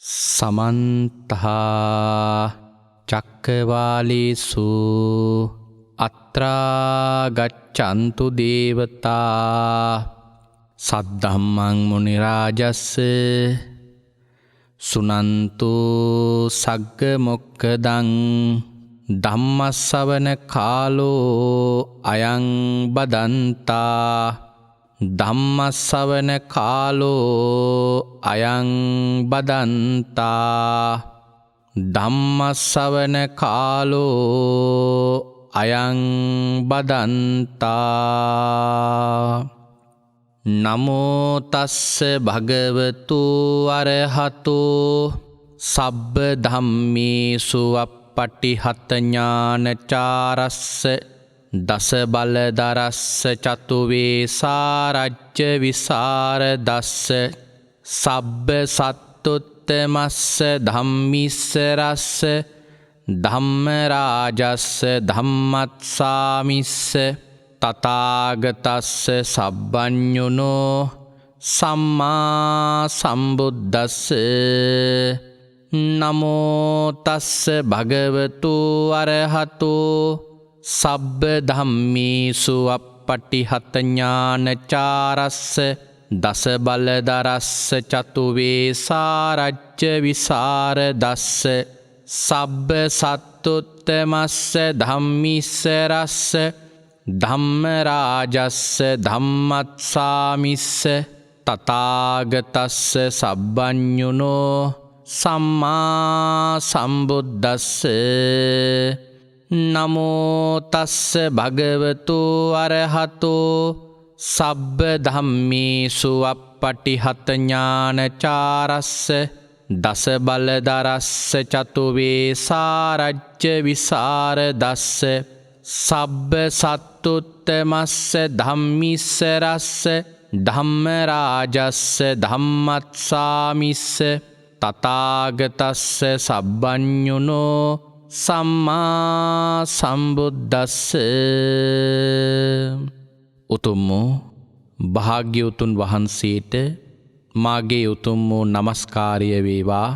සමන්තහා චක්කවාලේසු අත්‍රා ගච්ඡන්තු දේවතා සද්ධම්මං මුනි රාජස්ස සුනන්තු සග්ග මොක්ඛදං ධම්මස්සවන කාලෝ අයං බදන්තා ධම්මස්සවන කාලෝ අයං බදන්තා ධම්මස්සවන කාලෝ අයං බදන්තා. නමෝ තස්ස භගවතු අරහතෝ සබ්බ ධම්මේසු අප්පටිහත ඥානචාරස්ස දස බලදරස්ස චතුවේ සාරජ්‍ය විසරදස්ස සබ්බ සත්තුත්තමස්ස ධම්මිස්සරස්ස ධම්මරාජස්ස ධම්මත්සාමිස්ස තථාගතස්ස සබ්බඤුනෝ සම්මා සම්බුද්දස්ස. නමෝ තස්ස භගවතු අරහතෝ සබ්බ ධම්මේසු අප්පටිහත ඥානචාරස්ස දස බලදරස්ස චතුවේ සාරජ්‍ය විසරදස්ස සබ්බ සත්තුත්තමස්ස ධම්මිස්සරස්ස ධම්මරාජස්ස ධම්මත්සාමිස්ස තථාගතස්ස සබ්බඤුනෝ සම්මා සම්බුද්දස්ස. නමෝ තස්ස භගවතු අරහතෝ සබ්බ ධම්මේසු අප්පටිහත ඥානචාරස්ස දස බලදරස්ස චතුවේ සාරජ්‍ය විසරදස්ස සබ්බ සත්තුත්තමස්ස ධම්මිස්සරස්ස ධම්මරාජස්ස ධම්මත්සාමිස්ස තථාගතස්ස සබ්බඤුනෝ සම්මා සම්බුද්දස්ස. උතුම් වූ භාග්‍යවතුන් වහන්සේට මාගේ උතුම් වූ නමස්කාරය වේවා.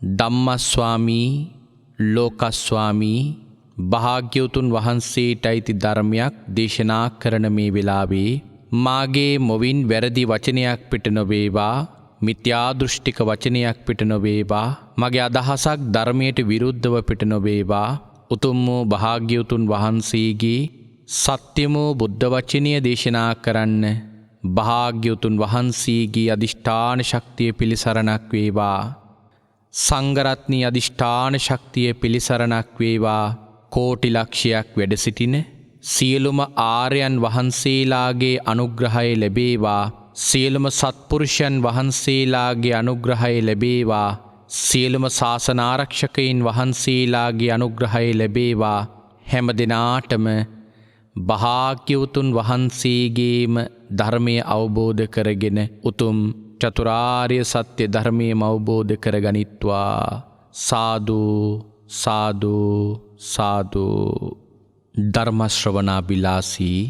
ධම්මස්වාමී ලෝකස්වාමී භාග්‍යවතුන් වහන්සේට අයිති ධර්මයක් දේශනා කරන මේ වෙලාවේ මාගේ මොවින් වැරදි වචනයක් පිට නොවේවා, මිත්‍යා දෘෂ්ටික වචනයක් පිට නොවේවා, මගේ අදහසක් ධර්මයට විරුද්ධව පිට නොවේවා. උතුම් වූ භාග්‍යවතුන් වහන්සේගේ සත්‍යම වූ බුද්ධ වචනය දේශනා කරන්න භාග්‍යවතුන් වහන්සේගේ අධිෂ්ඨාන ශක්තිය පිළිසරණක් වේවා. සංඝරත්නයේ අධිෂ්ඨාන ශක්තිය පිළිසරණක් වේවා. කෝටි ලක්ෂයක් වැඩ සිටින සියලුම ආර්යයන් වහන්සේලාගේ අනුග්‍රහය ලැබේවා. සියලුම සත්පුරුෂයන් වහන්සේලාගේ අනුග්‍රහය ලැබේවා. සියලුම ශාසන ආරක්ෂකයින් වහන්සේලාගේ අනුග්‍රහය ලැබේවා. හැම දිනාටම භාග්‍යවතුන් වහන්සේගේම ධර්මය අවබෝධ කරගෙන උතුම් චතුරාර්ය සත්‍ය ධර්මයම අවබෝධ කරගනිත්වා. සාදු සාදු සාදු. ධර්ම ශ්‍රවණාබිලාසී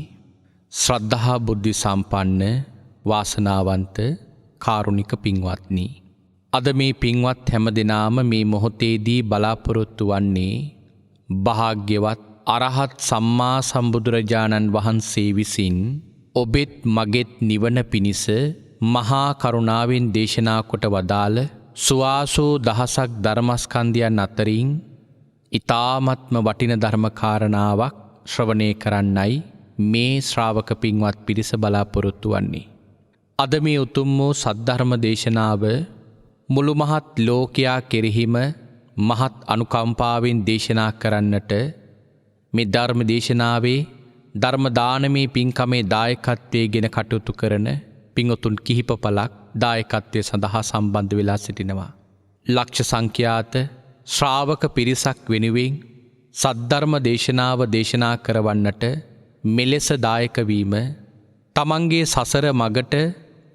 ශ්‍රද්ධා බුද්ධි සම්පන්න වාසනාවන්ත කාරුණික පින්වත්නි, අද මේ පින්වත් හැම දෙනාම මේ මොහොතේදී බලාපොරොත්තු වන්නේ භාග්‍යවත් අරහත් සම්මා සම්බුදුරජාණන් වහන්සේ විසින් ඔබෙත් මගෙත් නිවන පිණිස මහා කරුණාවෙන් දේශනා කොට වදාළ සුවාසූ දහසක් ධර්මස්කන්ධයන් අතරින් ඊ타ත්ම වටින ධර්ම කාරණාවක් ශ්‍රවණය කරන්නයි මේ ශ්‍රාවක පින්වත් පිරිස බලාපොරොත්තු වන්නේ. අද මේ උතුම් වූ සද්ධර්ම දේශනාව මුළු මහත් ලෝකයා කෙරෙහිම මහත් අනුකම්පාවෙන් දේශනා කරන්නට මේ ධර්ම දේශනාවේ ධර්ම දානමේ පින්කමේ දායකත්වයේ ගෙන කටයුතු කරන පින්වතුන් කිහිප පළක් දායකත්වයේ සඳහා සම්බන්ධ වෙලා සිටිනවා. ලක්ෂ සංඛ්‍යාත ශ්‍රාවක පිරිසක් වෙනුවෙන් සද්ධර්ම දේශනාව දේශනා කරවන්නට මෙලෙස දායක වීම තමන්ගේ සසර මගට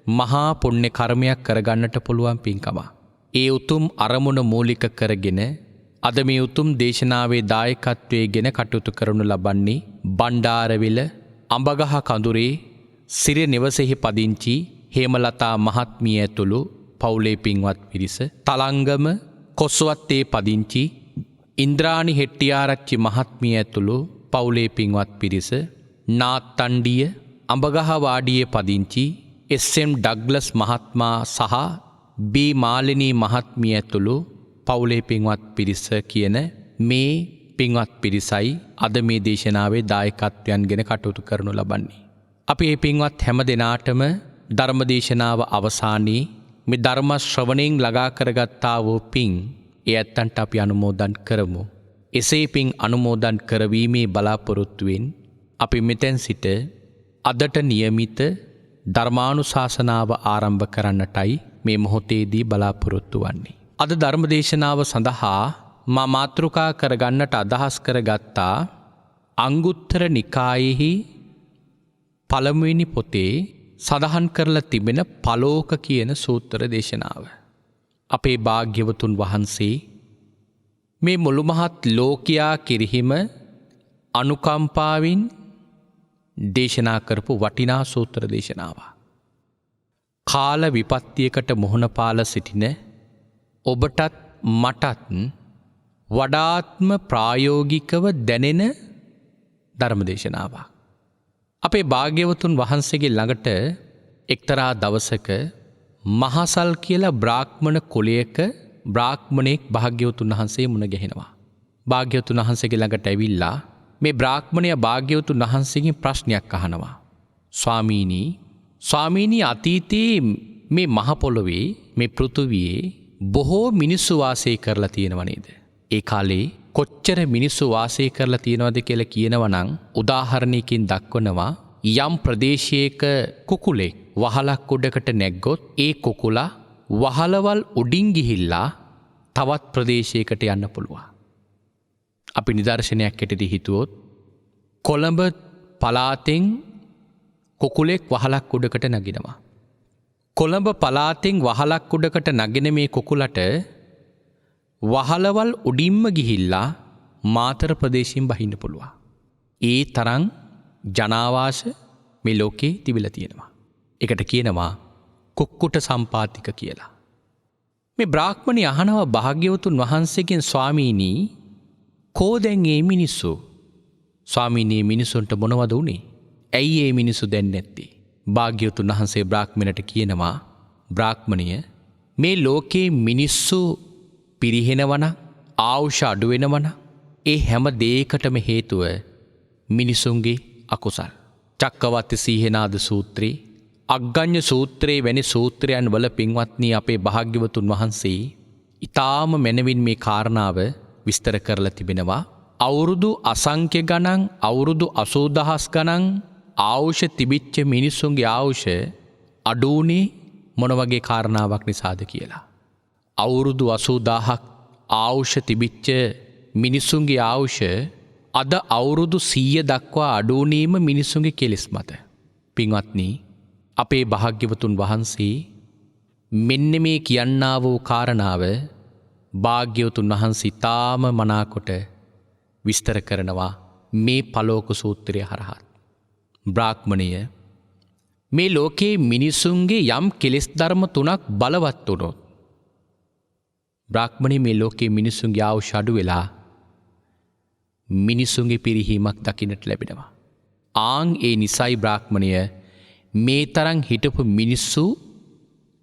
මහා පුණ්‍ය කර්මයක් කරගන්නට පුළුවන් පින්කම. ඒ උතුම් අරමුණ මූලික කරගෙන අද මේ උතුම් දේශනාවේ දායකත්වයේ ගෙන කටයුතු කරනු ලබන්නේ බණ්ඩාරවිල අඹගහ කඳුරේ සිරිය නිවසෙහි පදිංචි හේමලතා මහත්මිය ඇතුළු පවුලේ පින්වත් පිරිස, තලංගම කොස්වත්තේ පදිංචි ඉන්ද්‍රාණි හෙට්ටිආරච්චි මහත්මිය ඇතුළු පවුලේ පින්වත් පිරිස, නාත්තණ්ඩිය අඹගහවාඩියේ පදිංචි එස්.එම්. ඩග්ලස් මහත්මයා සහ බී මාලිනී මහත්මිය ඇතුළු පවුලේ පින්වත් පිරිස කියන මේ පින්වත් පිරිසයි අද මේ දේශනාවේ දායකත්වයන් ගෙන කටයුතු කරනු ලබන්නේ. අපි මේ පින්වත් හැම දෙනාටම ධර්ම දේශනාව අවසානයේ මේ ධර්ම ශ්‍රවණයෙන් ළඟා කරගත්තා වූ පින් ඒ ඇත්තන්ට අපි අනුමෝදන් කරමු. එසේ පින් අනුමෝදන් කරවීමේ බලාපොරොත්තුවෙන් අපි මෙතෙන් සිට අදට නියමිත ධර්මානුශාසනාව ආරම්භ කරන්නටයි මේ මොහොතේදී බලාපොරොත්තු වන්නේ. අද ධර්ම දේශනාව සඳහා මා මාතෘකා කරගන්නට අදහස් කරගත්තා අංගුත්තර නිකායෙහි පළමුවෙනි පොතේ සඳහන් කරලා තිබෙන පලෝක කියන සූත්‍ර දේශනාව. අපේ භාග්‍යවතුන් වහන්සේ මේ මුළු මහත් ලෝකයා කිරිහිම අනුකම්පාවෙන් දේශනා කරපු වටිනා සූත්‍ර දේශනාව. කාල විපත්තියකට මුහුණ පාල සිටින ඔබටත් මටත් වඩාත්ම ප්‍රායෝගිකව දැනෙන ධර්ම දේශනාවක්. අපේ භාග්‍යවතුන් වහන්සේගේ ළඟට එක්තරා දවසක මහසල් කියලා බ්‍රාහ්මණ කුලයක බ්‍රාහ්මණෙක් භාග්‍යවතුන් වහන්සේ මුණ ගැහෙනවා. භාග්‍යවතුන් වහන්සේගේ ළඟට ඇවිල්ලා මේ බ්‍රාහ්මණයා භාග්‍යවතුන් වහන්සේගෙන් ප්‍රශ්නයක් අහනවා. ස්වාමීනි අතීතයේ මේ මහ පොළොවේ මේ පෘථුවියේ බොහෝ මිනිස්සු වාසය කරලා තියෙනව නේද? ඒ කාලේ කොච්චර මිනිස්සු වාසය කරලා තියෙනවද කියලා කියනවනම් උදාහරණයකින් දක්වනවා යම් ප්‍රදේශයක කුකුලෙක් වහලක් උඩකට නැග්ගොත් ඒ කුකුලා වහලවල් උඩින් ගිහිල්ලා තවත් ප්‍රදේශයකට යන්න පුළුවන්. අපි නිදර්ශනයක් ඇටියට හිතුවොත් කොළඹ පළාතෙන් කුකුලෙක් වහලක් උඩකට නගිනවා. කොළඹ පළාතෙන් වහලක් උඩකට නගින මේ කුකුලට වහලවල් උඩින්ම ගිහිල්ලා මාතර ප්‍රදේශයෙන් බහින්න පුළුවන්. ඒ තරම් ජනාවාස මේ ලෝකේ තිබිලා තියෙනවා. ඒකට කියනවා කුක්කුට සම්පාතික කියලා. මේ බ්‍රාහ්මණය අහනවා භාග්‍යවතුන් වහන්සේගෙන් ස්වාමීනි කෝ දැන් මේ මිනිස්සු? ස්වාමීනි මිනිසුන්ට මොනවද උනේ? ඇයි මේ මිනිස්සු දැන් නැත්තේ? භාග්‍යවතුන් වහන්සේ බ්‍රාහ්මණයට කියනවා බ්‍රාහ්මණය මේ ලෝකේ මිනිස්සු පිරිහෙනවන ආවුෂ අඩුවෙනවන ඒ හැම දේකටම හේතුව මිනිසුන්ගේ අකුසල්. චක්කවර්ති සීහනාද සූත්‍රයේ අග්ගඤ්ඤ සූත්‍රයේ වැනි සූත්‍රයන් වල පින්වත්නි අපේ භාග්‍යවතුන් වහන්සේ ඊටාම මැනවින් මේ කාරණාව විස්තර කරලා තිබෙනවා. අවුරුදු අසංඛ්‍ය ගණන් අවුරුදු 80000 ගණන් ආවුෂ තිබිච්ච මිනිසුන්ගේ ආවුෂ අඩුුනේ මොන වගේ කාරණාවක් නිසාද කියලා. අවුරුදු 80000ක් ආවුෂ තිබිච්ච මිනිසුන්ගේ ආවුෂ අද අවුරුදු 100 දක්වා අඩුුනීම මිනිසුන්ගේ කෙලෙස් මත. පින්වත්නි අපේ භාග්‍යවතුන් වහන්සේ මෙන්න මේ කියන්නා වූ කාරණාව භාග්‍යවතුන් වහන්සේ තාම මනාකොට විස්තර කරනවා මේ පලෝක සූත්‍රය හරහා. බ්‍රාහ්මණය මේ ලෝකේ මිනිසුන්ගේ යම් කෙලෙස් ධර්ම තුනක් බලවත් වුණොත් බ්‍රාහ්මණය මේ ලෝකේ මිනිසුන්ගේ ආයුෂ අඩු වෙලා මිනිසුන්ගේ පිරිහීමක් දකින්නට ලැබෙනවා. ආන් ඒ නිසයි බ්‍රාහ්මණය මේ තරම් හිටපු මිනිස්සු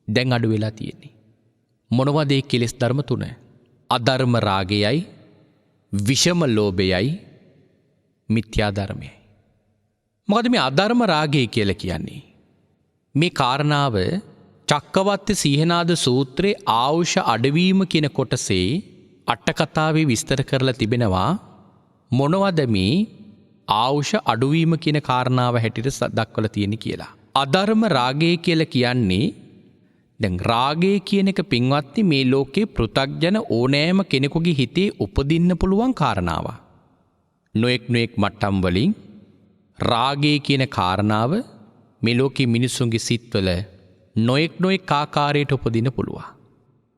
දැන් අඩු වෙලා තියෙන්නේ. මොනවද ඒ කෙලෙස් ධර්ම තුන? අධර්ම රාගයයි, විෂම ලෝභයයි, මිත්‍යා ධර්මයයි. මොකද මේ අධර්ම රාගය කියලා කියන්නේ? මේ කාරණාව චක්කවර්ති සීහනාද සූත්‍රයේ ආවුෂ අඩවීම කියන කොටසේ අට කතාවේ විස්තර කරලා තිබෙනවා මොනවද මේ ආවුෂ අඩුවීම කියන කාරණාව හැටියට දක්වලා තියෙන්නේ කියලා. අධර්ම රාගය කියලා කියන්නේ දැන් රාගය කියන එක පින්වත්නි මේ ලෝකේ පෘථග්ජන ඕනෑම කෙනෙකුගේ හිතේ උපදින්න පුළුවන් කාරණාවක්. නොඑක් මට්ටම් වලින් රාගය කියන කාරණාව මේ ලෝකේ මිනිසුන්ගේ සිත්වල නොඑක් ආකාරයට උපදින්න පුළුවන්.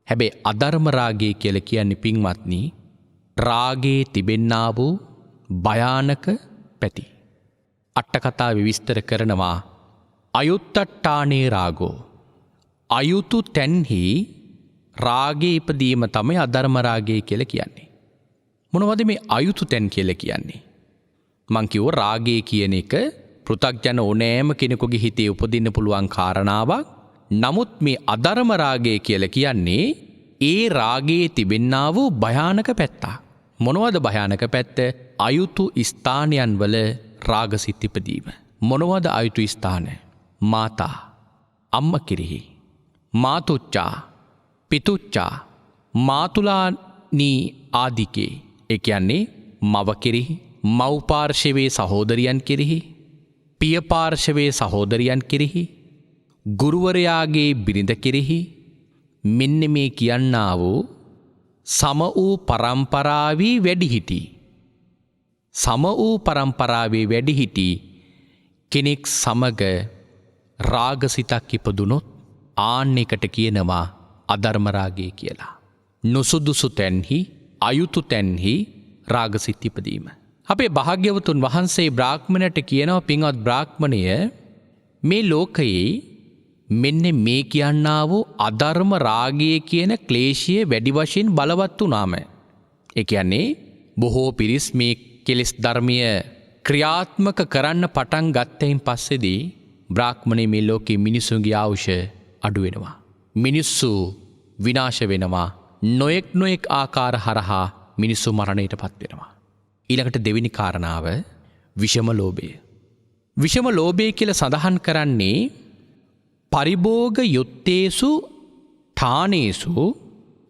හැබැයි අධර්ම රාගය කියලා කියන්නේ පින්වත්නි රාගයේ තිබෙන්නා වූ භයානක පැති. අට කතාවේ විස්තර කරනවා අයුත්තට්ඨානේ රාගෝ අයුතු තැන්හි රාගේ ඉපදීම තමයි අධර්ම රාගය කියලා කියන්නේ. මොනවද මේ අයුතු තැන් කියලා කියන්නේ? මං කිව්වා රාගය කියන එක පෘථග්ජන ඕනෑම කෙනෙකුගේ හිතේ උපදින්න පුළුවන් කාරණාවක්. නමුත් මේ අධර්ම රාගය කියලා කියන්නේ ඒ රාගයේ තිබෙන්නා වූ භයානක පැත්ත. මොනවද භයානක පැත්ත? අයුතු ස්ථානයන් වල රාගසිත ඉපදීම. මොනවද අයුතු ස්ථාන? මාතා, අම්ම කෙරෙහි, මාතුච්චා, පිතුච්චා, මාතුලානී ආදිකේ. ඒ කියන්නේ මව කෙරෙහි, මව් පාර්ශවයේ සහෝදරයන් කෙරෙහි, පිය පාර්ශවයේ සහෝදරයන් කෙරෙහි, ගුරුවරයාගේ බිරිඳ කෙරෙහි, මෙන්න මේ කියන්නා වූ සම වූ පරම්පරාවේ වැඩිහිටි. සම වූ පරම්පරාවේ වැඩිහිටි කෙනෙක් සමග රාගසිතක් ඉපදුනොත් ආන්න එකට කියනවා අධර්ම රාගය කියලා. නුසුදුසු තැන්හි, අයුතු තැන්හි රාගසිත ඉපදීම. අපේ භාග්‍යවතුන් වහන්සේ බ්‍රාහ්මණයට කියනවා, පින්වත් බ්‍රාහ්මණය, මේ ලෝකයේ මෙන්න මේ කියන්නා වූ අධර්ම රාගය කියන ක්ලේශය වැඩි වශයෙන් බලවත් වුණාම, ඒ කියන්නේ බොහෝ පිරිස් මේ කෙලෙස් ධර්මය ක්‍රියාත්මක කරන්න පටන් ගත්තයින් පස්සේදී බ්‍රාහ්මණය මේ ලෝකයේ මිනිසුන්ගේ ආයුෂ අඩු වෙනවා. මිනිස්සු විනාශ වෙනවා. නොයෙක් ආකාර හරහා මිනිස්සු මරණයට පත් වෙනවා. ඊළඟට දෙවෙනි කාරණාව විෂම ලෝභය. විෂම ලෝභය කියලා සඳහන් කරන්නේ පරිභෝග යුත්තේසු ඨානේසු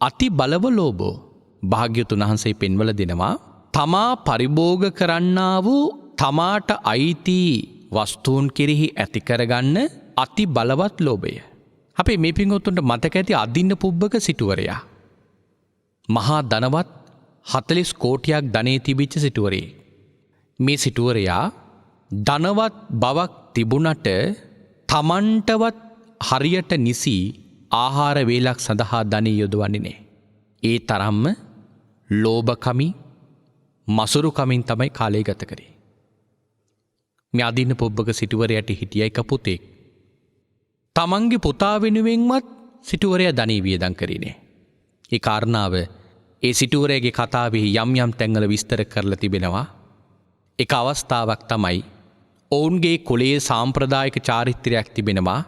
අති බලව ලෝභෝ. භාග්‍යවතුන් වහන්සේ පෙන්වලා දෙනවා තමා පරිභෝග කරන්නා වූ තමාට අයිති වස්තුන් කෙරෙහි ඇති කරගන්න අති බලවත් ලෝභය. අපේ මේ පින්වතුන්ට මතක ඇති අදින්න පුබ්බක සිටුවරයා. මහා ධනවත් 40 කෝටියක් ධනෙ තිබිච්ච සිටුවරේ. මේ සිටුවරයා ධනවත් බවක් තිබුණට තමන්ටවත් හරියට නිසි ආහාර වේලක් සඳහා ධනෙ යොදවන්නේ නැහැ. ඒ තරම්ම ලෝභකමින්, මසුරුකමින් තමයි කාලය ගත කරේ. මේ අදින්න පුබ්බක සිටුවරයට හිටියයි එක පුතෙක්. තමන්ගේ පුතා වෙනුවෙන්වත් සිටුවරයා ධනෙ වියදම් කරේ නැහැ. ඒ කාරණාව ඒ සිටුවරයාගේ කතාවේ යම් තැන්වල විස්තර කරලා තිබෙනවා. එක අවස්ථාවක් තමයි ඔවුන්ගේ කුලයේ සාම්ප්‍රදායික චාරිත්‍රයක් තිබෙනවා.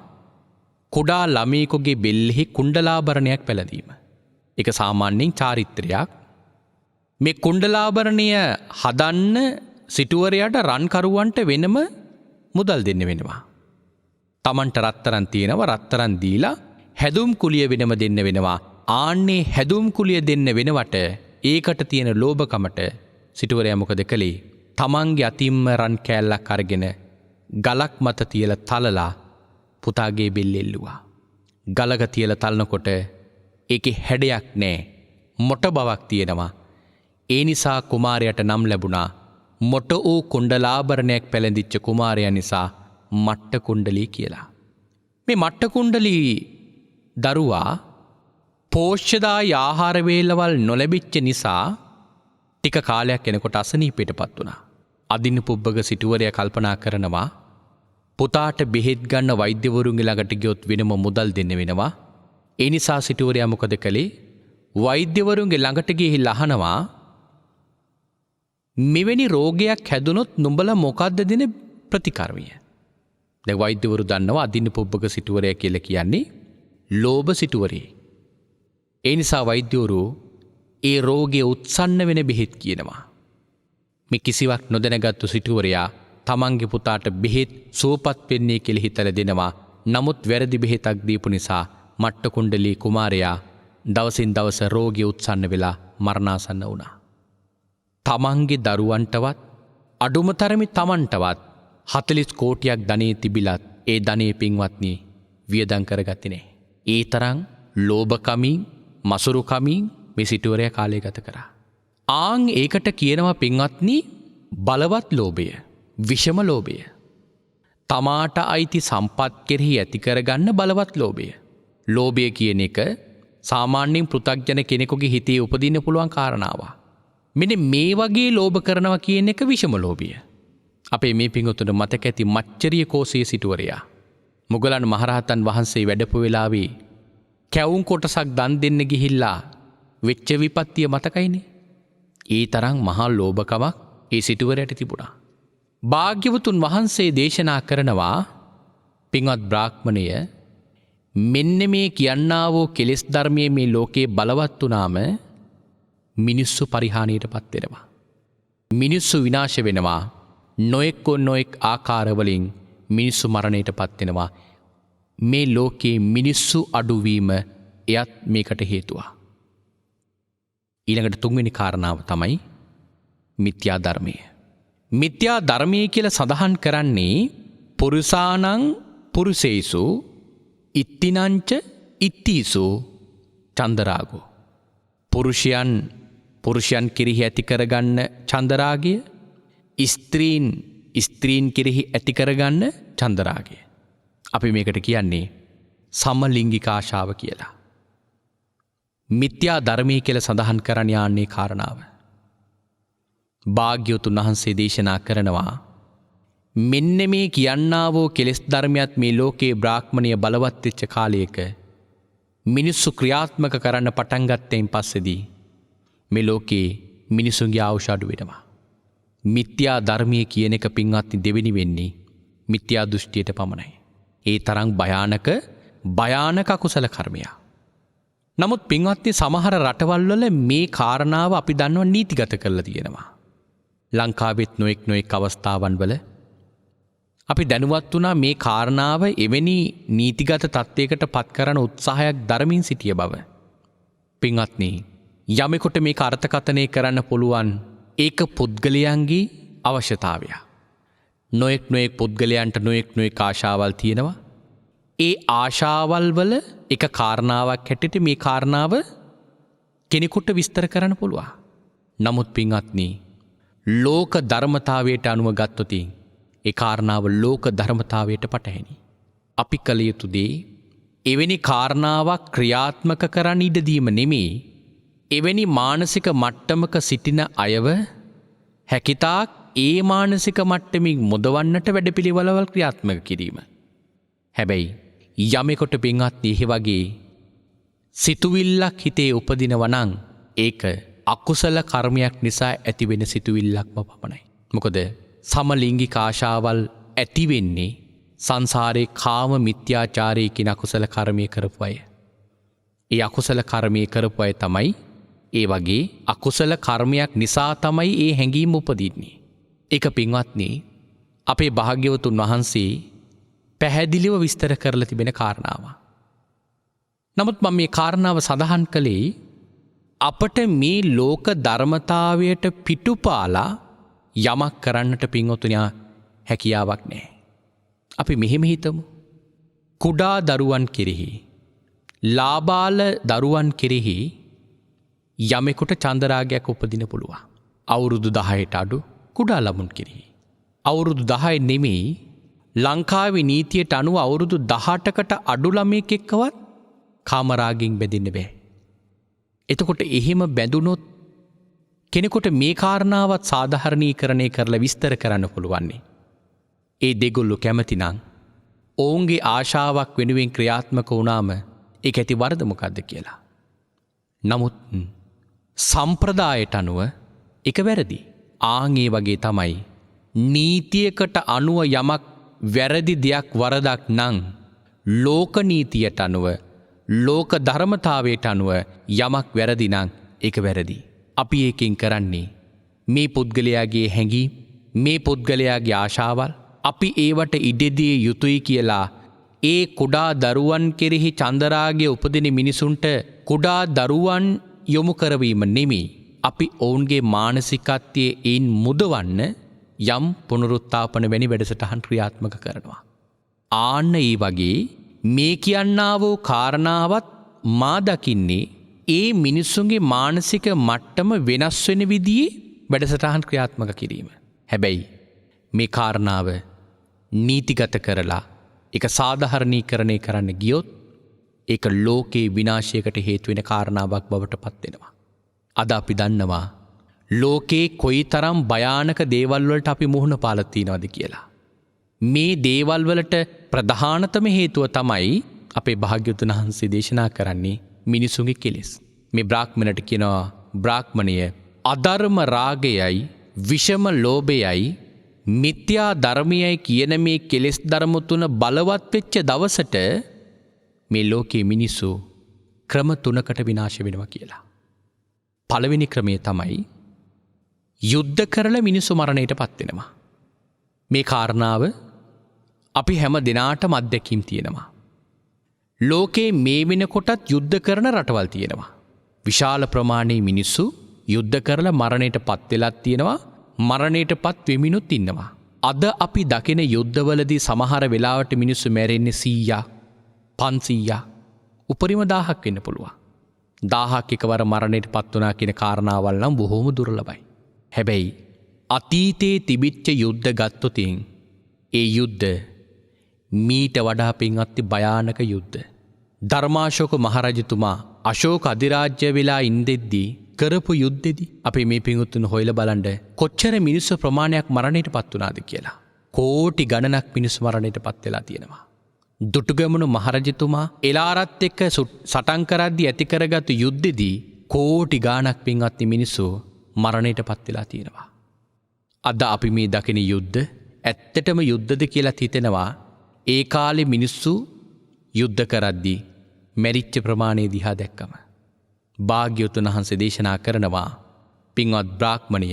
කුඩා ළමයෙකුගේ බෙල්ලෙහි කුණ්ඩලාභරණයක් පැළඳීම. ඒක සාමාන්‍යයෙන් චාරිත්‍රයක්. මේ කුණ්ඩලාභරණය හදන්න සිටුවරයාට රන්කරුවන්ට වෙනම මුදල් දෙන්න වෙනවා. තමන්ට රත්තරන් තියෙනවා, රත්තරන් දීලා හැදුම් කුලිය වෙනම දෙන්න වෙනවා. ආන්නේ හැදුම් කුලිය දෙන්න වෙනවට ඒකට තියෙන ලෝභකමට සිටුවරයා මොකද කළේ? තමන්ගේ අතින්ම රන් කෑල්ලක් අරගෙන ගලක් මත තියලා තලලා පුතාගේ බෙල්ල එල්ලුවා. ගලක තියලා තලනකොට ඒකේ හැඩයක් නැහැ, මොට බවක් තියෙනවා. ඒ නිසා කුමාරයාට නම් ලැබුණා මොට වූ කුණ්ඩලාභරණයක් පැළඳිච්ච කුමාරයා නිසා මට්ට කුණ්ඩලී කියලා. මේ මට්ට කුණ්ඩලී දරුවා පෝෂ්‍යදායි ආහාර වේලවල් නොලැබිච්ච නිසා ටික කාලයක් එනකොට අසනීපයටපත් වුණා. අදින්න පුබ්බක සිටුවරයා කල්පනා කරනවා පුතාට බෙහෙත් ගන්න වෛද්‍යවරුන්ගේ ළඟට ගියොත් වෙනම මුදල් දෙන්න වෙනවා. ඒ නිසා සිටුවරයා මොකද කළේ? වෛද්‍යවරුන්ගේ ළඟට ගිහිල්ලා අහනවා, මෙවැනි රෝගයක් හැදුනොත් නුඹලා මොකද්ද දෙන ප්‍රතිකර්මය? දැන් වෛද්‍යවරු දන්නවා අදින්න පුබ්බක සිටුවරයා කියලා කියන්නේ ලෝභ සිටුවරේ. ඒ නිසා වෛද්‍යවරු ඒ රෝගය උත්සන්න වෙන බෙහෙත් කියනවා. මේ කිසිවක් නොදැනගත්තු සිටුවරයා තමන්ගේ පුතාට බෙහෙත් සුවපත් වෙන්නේ කියලා හිතලා දෙනවා. නමුත් වැරදි බෙහෙතක් දීපු නිසා මට්ට කුණ්ඩලී කුමාරයා දවසින් දවස රෝගය උත්සන්න වෙලා මරණාසන්න වුණා. තමන්ගේ දරුවන්ටවත් අඩුම තරමේ තමන්ටවත් 40 කෝටියක් ධනෙ තිබිලත් ඒ ධනෙ පින්වත්නි වියදම් කරගත්තේ නැහැ. ඒ තරම් ලෝභකමින්, මසුරුකමින් මේ සිටුවරයා කාලය ගත කරා. ආන් ඒකට කියනවා පින්වත්නි බලවත් ලෝභය, විෂම ලෝභය. තමාට අයිති සම්පත් කෙරෙහි ඇති කරගන්න බලවත් ලෝභය. ලෝභය කියන එක සාමාන්‍යයෙන් පෘථග්ජන කෙනෙකුගේ හිතේ උපදින්න පුළුවන් කාරණාවක්. මෙන්න මේ වගේ ලෝභ කරනවා කියන එක විෂම ලෝභය. අපේ මේ පිංගුතුන්ට මතක ඇති මච්චරිය කෝසයේ සිටුවරයා මුගලන් මහරහතන් වහන්සේ වැඩපු වෙලාවේ කැවුම් කොටසක් දන් දෙන්න ගිහිල්ලා වෙච්ච විපත්තිය මතකයිනේ. ඒ තරම් මහා ලෝභකමක් ඒ සිටුවරයට තිබුණා. භාග්‍යවතුන් වහන්සේ දේශනා කරනවා පින්වත් බ්‍රාහ්මණය මෙන්න මේ කියන්නා වූ කෙලෙස් ධර්මයේ මේ ලෝකේ බලවත් වුණාම මිනිස්සු පරිහානියට පත් වෙනවා. මිනිස්සු විනාශ වෙනවා. නොඑක් ආකාරවලින් මිනිස්සු මරණයට පත් වෙනවා. මේ ලෝකේ මිනිස්සු අඩුවීම එයත් මේකට හේතුවක්. ඊළඟට තුන්වෙනි කාරණාව තමයි මිත්‍යා ධර්මය. මිත්‍යා ධර්මය කියලා සඳහන් කරන්නේ පුරුසානං පුරුසේසු ඉත්තිනංච ඉත්තීසු චන්දරාගෝ. පුරුෂයන් කෙරෙහි ඇති කරගන්න චන්දරාගය, ස්ත්‍රීන් කෙරෙහි ඇති කරගන්න චන්දරාගය. අපි මේකට කියන්නේ සමලිංගික ආශාව කියලා. මිත්‍යා ධර්මය කියලා සඳහන් කරන්න යන්නේ කාරණාව. භාග්‍යවතුන් වහන්සේ දේශනා කරනවා මෙන්න මේ කියන්නා වූ කෙලෙස් ධර්මයක් මේ ලෝකේ බ්‍රාහ්මණය බලවත් වෙච්ච කාලයක මිනිස්සු ක්‍රියාත්මක කරන්න පටන් ගත්තෙන් පස්සේදී මේ ලෝකේ මිනිසුන්ගේ ආයුෂ අඩු වෙනවා. මිත්‍යා ධර්මය කියන එක පින්වත්නි දෙවෙනි වෙන්නේ මිත්‍යා දෘෂ්ටියට පමණයි. ඒ තරම් භයානක අකුසල කර්මයක්. නමුත් පින්වත්නි සමහර රටවල් වල මේ කාරණාව අපි දන්නවා නීතිගත කරලා තියෙනවා. ලංකාවෙත් නොඑක් අවස්ථාවන් වල අපි දැනුවත් වුණා මේ කාරණාව එවැනි නීතිගත තත්ත්වයකට පත් කරන උත්සාහයක් දරමින් සිටිය බව. පින්වත්නි යමෙකුට මේක අර්ථකථනය කරන්න පුළුවන් ඒක පුද්ගලයන්ගේ අවශ්‍යතාවය. නොඑක් පුද්ගලයන්ට නොඑක් ආශාවල් තියෙනවා. ඒ ආශාවල් වල එක කාරණාවක් හැටියට මේ කාරණාව කෙනෙකුට විස්තර කරන්න පුළුවන්. නමුත් පින්වත්නි ලෝක ධර්මතාවයට අනුව ගත්තොත් ඒ කාරණාව ලෝක ධර්මතාවයට පටහැනි. අපි කළ යුතු දේ එවැනි කාරණාවක් ක්‍රියාත්මක කරන්න ඉඩ දීම නෙමෙයි. එවැනි මානසික මට්ටමක සිටින අයව හැකිතාක් ඒ මානසික මට්ටමින් මුදවන්නට වැඩපිළිවෙළවල් ක්‍රියාත්මක කිරීම. හැබැයි යමෙකුට පින්වත්නි එහෙ වගේ සිතුවිල්ලක් හිතේ උපදිනවා නම් ඒක අකුසල කර්මයක් නිසා ඇතිවෙන සිතුවිල්ලක්ම පමණයි. මොකද සමලිංගික ආශාවල් ඇති වෙන්නේ සංසාරේ කාම මිත්‍යාචාරයේ කියන අකුසල කර්මයේ කරපු අය. ඒ අකුසල කර්මයේ කරපු අය තමයි ඒ වගේ අකුසල කර්මයක් නිසා තමයි ඒ හැඟීම උපදින්නේ. ඒක පින්වත්නි අපේ භාග්‍යවතුන් වහන්සේ පැහැදිලිව විස්තර කරලා තිබෙන කාරණාවක්. නමුත් මම මේ කාරණාව සඳහන් කළේ අපට මේ ලෝක ධර්මතාවයට පිටුපාලා යමක් කරන්නට පින්වතුනි හැකියාවක් නැහැ. අපි මෙහෙම හිතමු. කුඩා දරුවන් කෙරෙහි ලාබාල දරුවන් කෙරෙහි යමෙකුට චන්දරාගයක් උපදින පුළුවන්. අවුරුදු 10ට අඩු කුඩා ළමුන් කෙරෙහි. අවුරුදු 10 නෙමෙයි ලංකාවේ නීතියට අනුව අවුරුදු 18කට අඩු ළමයෙක් එක්කවත් කාමරාගෙන් බැඳෙන්න බෑ. එතකොට එහෙම බැඳුනොත් කෙනෙකුට මේ කාරණාවත් සාධාරණීකරණය කරලා විස්තර කරන්න පුළුවන්නේ. ඒ දෙගොල්ලෝ කැමති නම් ඔවුන්ගේ ආශාවක් වෙනුවෙන් ක්‍රියාත්මක වුණාම ඒක ඇති වරද මොකද්ද කියලා. නමුත් සම්ප්‍රදායට අනුව ඒක වැරදි. ආන්ගේ වගේ තමයි නීතියකට අනුව යමක් වැරදි දෙයක් වරදක් නම් ලෝක නීතියට අනුව ලෝක ධර්මතාවයට අනුව යමක් වැරදි නම් ඒක වැරදි. අපි ඒකෙන් කරන්නේ මේ පුද්ගලයාගේ හැඟීම් මේ පුද්ගලයාගේ ආශාවල් අපි ඒවට ඉඩදී යුතුයි කියලා ඒ කුඩා දරුවන් කෙරෙහි චන්දරාගය උපදින මිනිසුන්ට කුඩා දරුවන් යොමු කරවීම නෙමෙයි. අපි ඔවුන්ගේ මානසිකත්වයේ ඒන් මුදවන්න යම් පුනරුත්ථාපන වැනි වැඩසටහන් ක්‍රියාත්මක කරනවා. ආන්න ඒ වගේ මේ කියන්නා වූ කාරණාවත් මා දකින්නේ ඒ මිනිස්සුන්ගේ මානසික මට්ටම වෙනස් වෙන විදිහේ වැඩසටහන් ක්‍රියාත්මක කිරීම. හැබැයි මේ කාරණාව නීතිගත කරලා ඒක සාධාරණීකරණය කරන්න ගියොත් ඒක ලෝකේ විනාශයකට හේතු වෙන කාරණාවක් බවට පත් වෙනවා. අද අපි දන්නවා ලෝකේ කොයිතරම් භයානක දේවල් වලට අපි මුහුණ පාලා තියෙනවද කියලා. මේ දේවල් වලට ප්‍රධානතම හේතුව තමයි අපේ භාග්‍යවතුන් වහන්සේ දේශනා කරන්නේ මිනිසුන්ගේ කෙලෙස්. මේ බ්‍රාහ්මණයට කියනවා බ්‍රාහ්මණය අධර්ම රාගයයි විෂම ලෝභයයි මිත්‍යා ධර්මයයි කියන මේ කෙලෙස් ධර්ම තුන බලවත් වෙච්ච දවසට මේ ලෝකයේ මිනිස්සු ක්‍රම තුනකට විනාශ වෙනවා කියලා. පළවෙනි ක්‍රමය තමයි යුද්ධ කරලා මිනිස්සු මරණයට පත් වෙනවා. මේ කාරණාව අපි හැම දිනාටම අත්දැකීම් තියෙනවා. ලෝකේ මේ වෙනකොටත් යුද්ධ කරන රටවල් තියෙනවා. විශාල ප්‍රමාණයේ මිනිස්සු යුද්ධ කරලා මරණයට පත් වෙලත් තියෙනවා. මරණයට පත් වෙමිනුත් ඉන්නවා. අද අපි දකින යුද්ධවලදී සමහර වෙලාවට මිනිස්සු මැරෙන්නේ 100, 500, උපරිම 1000ක් වෙන්න පුළුවන්. 1000ක් එකවර මරණයට පත් වුණා කියන කාරණාවල් නම් බොහෝම දුර්ලභයි. හැබැයි අතීතයේ තිබිච්ච යුද්ධ ගත්තොතින් ඒ යුද්ධ මීට වඩා පින්වත්නි භයානක යුද්ධ. ධර්මාශෝක මහරජතුමා අශෝක අධිරාජ්‍ය වෙලා ඉඳෙද්දී කරපු යුද්ධෙදී අපි මේ පිංගුතුන් හොයලා බලන්න කොච්චර මිනිස්සු ප්‍රමාණයක් මරණයට පත් වුණාද කියලා. කෝටි ගණනක් මිනිස්සු මරණයට පත් වෙලා තියෙනවා. දුටුගැමුණු මහරජතුමා එලාරත් එක්ක සටන් කරද්දී ඇති කරගත්තු යුද්ධෙදී කෝටි ගාණක් පින්වත්නි මිනිස්සු මරණයට පත් වෙලා තියෙනවා. අද අපි මේ දකින යුද්ධ ඇත්තටම යුද්ධද කියලා හිතෙනවා. ඒ කාලේ මිනිස්සු යුද්ධ කරද්දී මැරිච්ච ප්‍රමාණය දිහා දැක්කම භාග්‍යවතුන් වහන්සේ දේශනා කරනවා පින්වත් බ්‍රාහ්මණය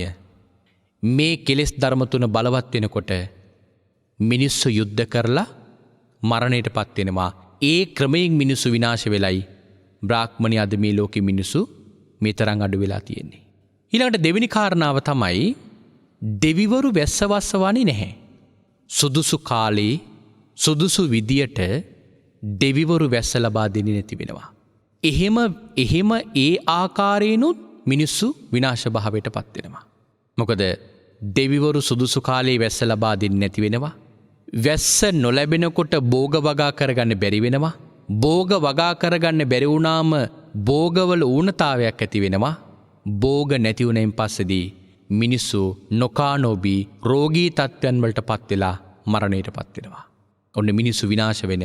මේ කෙලෙස් ධර්ම තුන බලවත් වෙනකොට මිනිස්සු යුද්ධ කරලා මරණයට පත් වෙනවා. ඒ ක්‍රමයෙන් මිනිස්සු විනාශ වෙලයි බ්‍රාහ්මණය අද මේ ලෝකෙ මිනිස්සු මේ තරම් අඩු වෙලා තියෙන්නේ. ඊළඟට දෙවෙනි කාරණාව තමයි දෙවිවරු වැස්සවස්සවන්නේ නැහැ. සුදුසු කාලේ සුදුසු විදියට දෙවිවරු වැස්ස ලබා දෙන්නේ නැති වෙනවා. එහෙම ඒ ආකාරයෙන්ුත් මිනිස්සු විනාශ භාවයට පත් වෙනවා. මොකද දෙවිවරු සුදුසු කාලේ වැස්ස ලබා දෙන්නේ නැති වෙනවා. වැස්ස නොලැබෙනකොට භෝග වගා කරගන්න බැරි වෙනවා. භෝග වගා කරගන්න බැරි වුණාම භෝගවල ඌනතාවයක් ඇති වෙනවා. භෝග නැති වුණෙන් පස්සේදී මිනිස්සු නොකානෝබී රෝගී තත්ත්වයන් වලට පත් වෙලා මරණයට පත් වෙනවා. ඔන්න මිනිස්සු විනාශ වෙන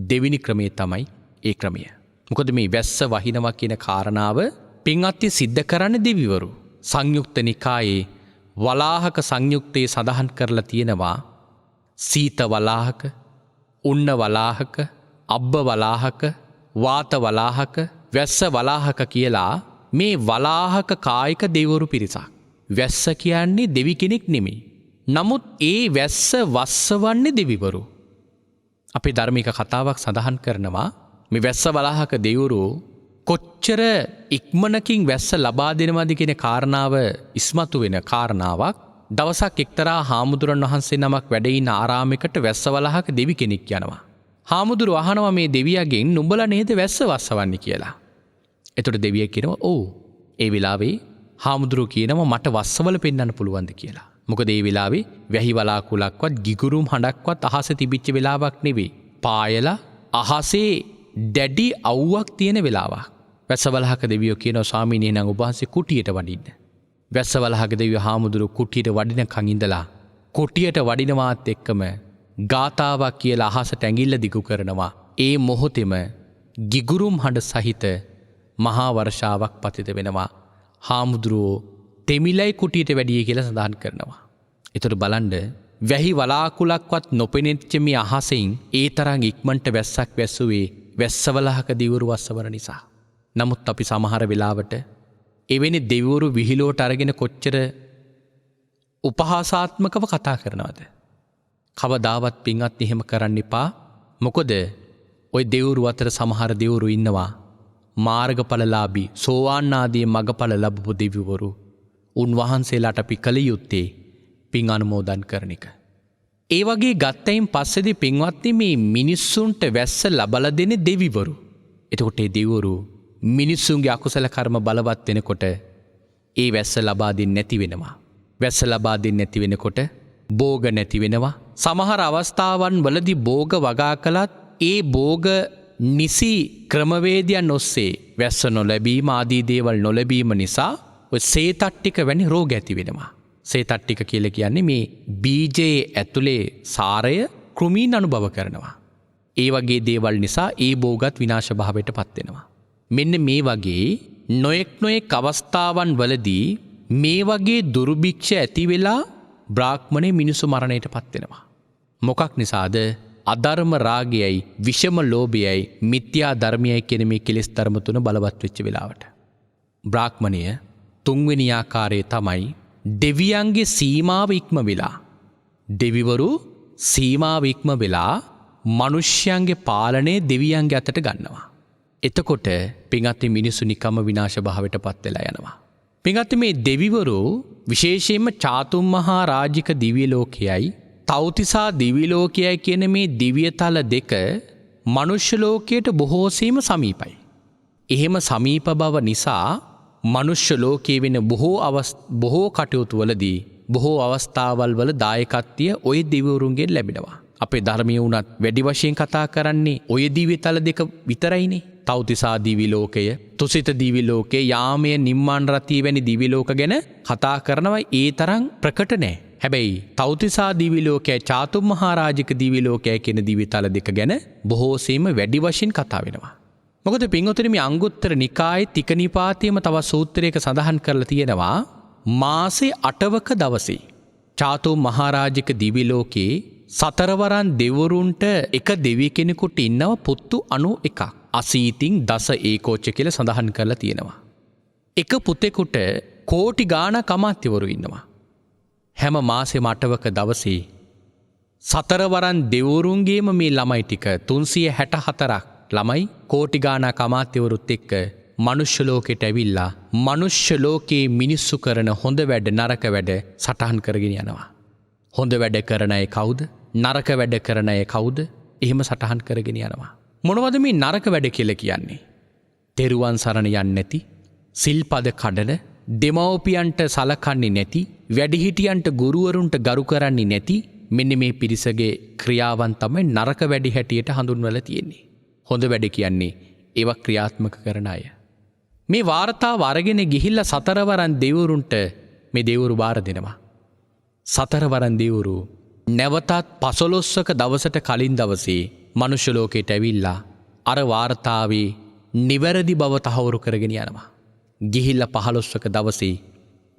දෙවෙනි ක්‍රමය තමයි ඒ ක්‍රමය. මොකද මේ වැස්ස වහිනවා කියන කාරණාව පින්වත්නි සිද්ධ කරන්නේ දෙවිවරු. සංයුක්ත නිකායේ වලාහක සංයුක්තයේ සඳහන් කරලා තියෙනවා සීත වලාහක, උන්න වලාහක, අබ්බ වලාහක, වාත වලාහක, වැස්ස වලාහක කියලා මේ වලාහක කායික දෙවිවරු පිරිසක්. වැස්ස කියන්නේ දෙවි කෙනෙක් නෙමෙයි. නමුත් ඒ වැස්ස වස්සවන්නේ දෙවිවරු. අපේ ධර්මික කතාවක් සඳහන් කරනවා මේ වැස්ස වලාහක දෙවිවරු කොච්චර ඉක්මනකින් වැස්ස ලබා දෙනවද කියන කාරණාව ඉස්මතු වෙන කාරණාවක්. දවසක් එක්තරා හාමුදුරන් වහන්සේ නමක් වැඩ ඉන්න ආරාමයකට වැස්ස වලාහක දෙවි කෙනෙක් යනවා. හාමුදුරුවෝ අහනවා මේ දෙවියගෙන් නුඹලා නේද වැස්ස වස්සවන්නේ කියලා. එතකොට දෙවියා කියනවා ඔව්. ඒ වෙලාවේ හාමුදුරුවෝ කියනවා මට වස්සවල පෙන්වන්න පුළුවන්ද කියලා. මොකද ඒ වෙලාවේ වැහි වලාකුලක්වත් ගිගුරුම් හඬක්වත් අහසේ තිබිච්ච වෙලාවක් නෙවෙයි. පායලා අහසේ දැඩි අවුවක් තියෙන වෙලාවක්. වැස්සවලහක දෙවියෝ කියනවා ස්වාමීනි එහෙනම් ඔබ වහන්සේ කුටියට වඩින්න. වැස්සවලහක දෙවියෝ හාමුදුරුවෝ කුටියට වඩිනකන් ඉඳලා කුටියට වඩිනවාත් එක්කම ගාතාවක් කියලා අහසට ඇඟිල්ල දිගු කරනවා. ඒ මොහොතේම ගිගුරුම් හඬ සහිත මහා වර්ෂාවක් පතිත වෙනවා. හාමුදුරුවෝ තෙමිලයි කුටියට වැඩිය කියලා සඳහන් කරනවා. ඒතර බලන්න වැහි වලාකුලක්වත් නොපෙනෙච්ච මේ අහසෙන් ඒ තරම් ඉක්මනට වැස්සක් වැස්සුවේ වැස්සවලහක දෙවිවරු වස්සවන නිසා. නමුත් අපි සමහර වෙලාවට එවැනි දෙවිවරු විහිළුවට අරගෙන කොච්චර උපහාසාත්මකව කතා කරනවද? කවදාවත් පින්වත් එහෙම කරන්න එපා. මොකද ওই දෙවිවරු අතර සමහර දෙවිවරු ඉන්නවා මාර්ගඵලලාභී සෝවාන් ආදී මගඵල ලැබපු දෙවිවරු. උන්වහන්සේලාට අපි කල යුත්තේ පින් අනුමෝදන් කරන එක. ඒ වගේ ගත්තයින් පස්සේදී පින්වත්නි මේ මිනිස්සුන්ට වැස්ස ලබලා දෙන දෙවිවරු. එතකොට ඒ දෙවිවරු මිනිස්සුන්ගේ අකුසල කර්ම බලවත් වෙනකොට ඒ වැස්ස ලබා දෙන්නේ නැති වෙනවා. වැස්ස ලබා දෙන්නේ නැති වෙනකොට භෝග නැති වෙනවා. සමහර අවස්ථාවන් වලදී භෝග වගා කළත් ඒ භෝග නිසි ක්‍රමවේදයන් ඔස්සේ වැස්ස නොලැබීම ආදී දේවල් නොලැබීම නිසා ඔය සේතට්ටික වැනි රෝග ඇති වෙනවා. සේතට්ටික කියලා කියන්නේ මේ බීජයේ ඇතුලේ සාරය කෘමීන් අනුභව කරනවා. ඒ වගේ දේවල් නිසා ඒ බෝගත් විනාශ භාවයට පත්වෙනවා. මෙන්න මේ වගේ නොයෙක් අවස්ථාවන් වලදී මේ වගේ දුර්භික්ෂ ඇති වෙලා බ්‍රාහ්මණය මිනිසු මරණයට පත්වෙනවා. මොකක් නිසාද? අධර්ම රාගයයි විෂම ලෝභයයි මිත්‍යා ධර්මයයි කියන මේ කෙලෙස් ධර්ම තුන බලවත් වෙච්ච වෙලාවට. බ්‍රාහ්මණය තුන්වෙනි ආකාරයේ තමයි දෙවියන්ගේ සීමාව ඉක්ම වෙලා. දෙවිවරු සීමාව ඉක්ම වෙලා මනුෂ්‍යයන්ගේ පාලනය දෙවියන්ගේ අතට ගන්නවා. එතකොට පින්වත්නි මිනිසු නිකම්ම විනාශ භාවයට පත් වෙලා යනවා. පින්වත්නි මේ දෙවිවරු විශේෂයෙන්ම චාතුම් මහා රාජික දිව්‍ය ලෝකයයි තව්තිසා දිව්‍ය ලෝකයයි කියන මේ දිව්‍යතල දෙක මනුෂ්‍ය ලෝකයට බොහෝසීම සමීපයි. එහෙම සමීප බව නිසා මනුෂ්‍ය ලෝකයේ වෙන බොහෝ කටයුතු වලදී බොහෝ අවස්ථාවල් වල දායකත්වය ඔය දෙවිවරුන්ගෙන් ලැබෙනවා. අපේ ධර්මයේ උනත් වැඩි වශයෙන් කතා කරන්නේ ඔය දිව්‍යතල දෙක විතරයිනේ. තව්තිසා දිව්‍ය ලෝකය, තුසිත දිව්‍ය ලෝකය, යාමය, නිම්මාන රතිය වැනි දිව්‍ය ලෝක ගැන කතා කරනවා ඒ තරම් ප්‍රකට නෑ. හැබැයි තව්තිසා දිව්‍ය ලෝකයයි චාතුම් මහා රාජික දිව්‍ය ලෝකයයි කියන දිව්‍යතල දෙක ගැන බොහෝසෙයිම වැඩි වශයෙන් කතා වෙනවා. මොකද පින්වතුනි මේ අංගුත්තර නිකායේ තික නිපාතයේම තව සූත්‍රයක සඳහන් කරලා තියෙනවා මාසේ 8වක දවසේ චාතුම් මහා රාජික දිව්‍ය ලෝකේ සතරවරන් දෙවරුන්ට එක දෙවි කෙනෙකුට ඉන්නව පුත්තු 91ක්. අසීතින් දස ඒකෝච්ච කියලා සඳහන් කරලා තියෙනවා. එක පුතෙකුට කෝටි ගාණක් අමාත්‍යවරු ඉන්නවා. හැම මාසෙම 8වක දවසේ සතරවරන් දෙවරුන්ගේම මේ ළමයි ටික 364ක් ළමයි කෝටි ගාණක් අමාත්‍යවරුත් එක්ක මනුෂ්‍ය ලෝකෙට ඇවිල්ලා මනුෂ්‍ය ලෝකේ මිනිස්සු කරන හොඳ වැඩ නරක වැඩ සටහන් කරගෙන යනවා. හොඳ වැඩ කරන අය කවුද? නරක වැඩ කරන අය කවුද? එහෙම සටහන් කරගෙන යනවා. මොනවද මේ නරක වැඩ කියලා කියන්නේ? තෙරුවන් සරණ යන්නේ නැති, සිල්පද කඩන, දෙමව්පියන්ට සලකන්නේ නැති, වැඩිහිටියන්ට ගුරුවරුන්ට ගරු කරන්නේ නැති මෙන්න මේ පිරිසගේ ක්‍රියාවන් තමයි නරක වැඩි හැටියට හඳුන්වලා තියෙන්නේ. හොඳ වැඩ කියන්නේ ඒවා ක්‍රියාත්මක කරන අය. මේ වාර්තාව අරගෙන ගිහිල්ලා සතරවරන් දෙවිවරුන්ට මේ දෙවිවරු බාර දෙනවා. සතරවරන් දෙවිවරු නැවතත් 15ක දවසට කලින් දවසේ මනුෂ්‍ය ලෝකයට ඇවිල්ලා අර වාර්තාවේ නිවැරදි බව තහවුරු කරගෙන යනවා. ගිහිල්ලා 15ක දවසේ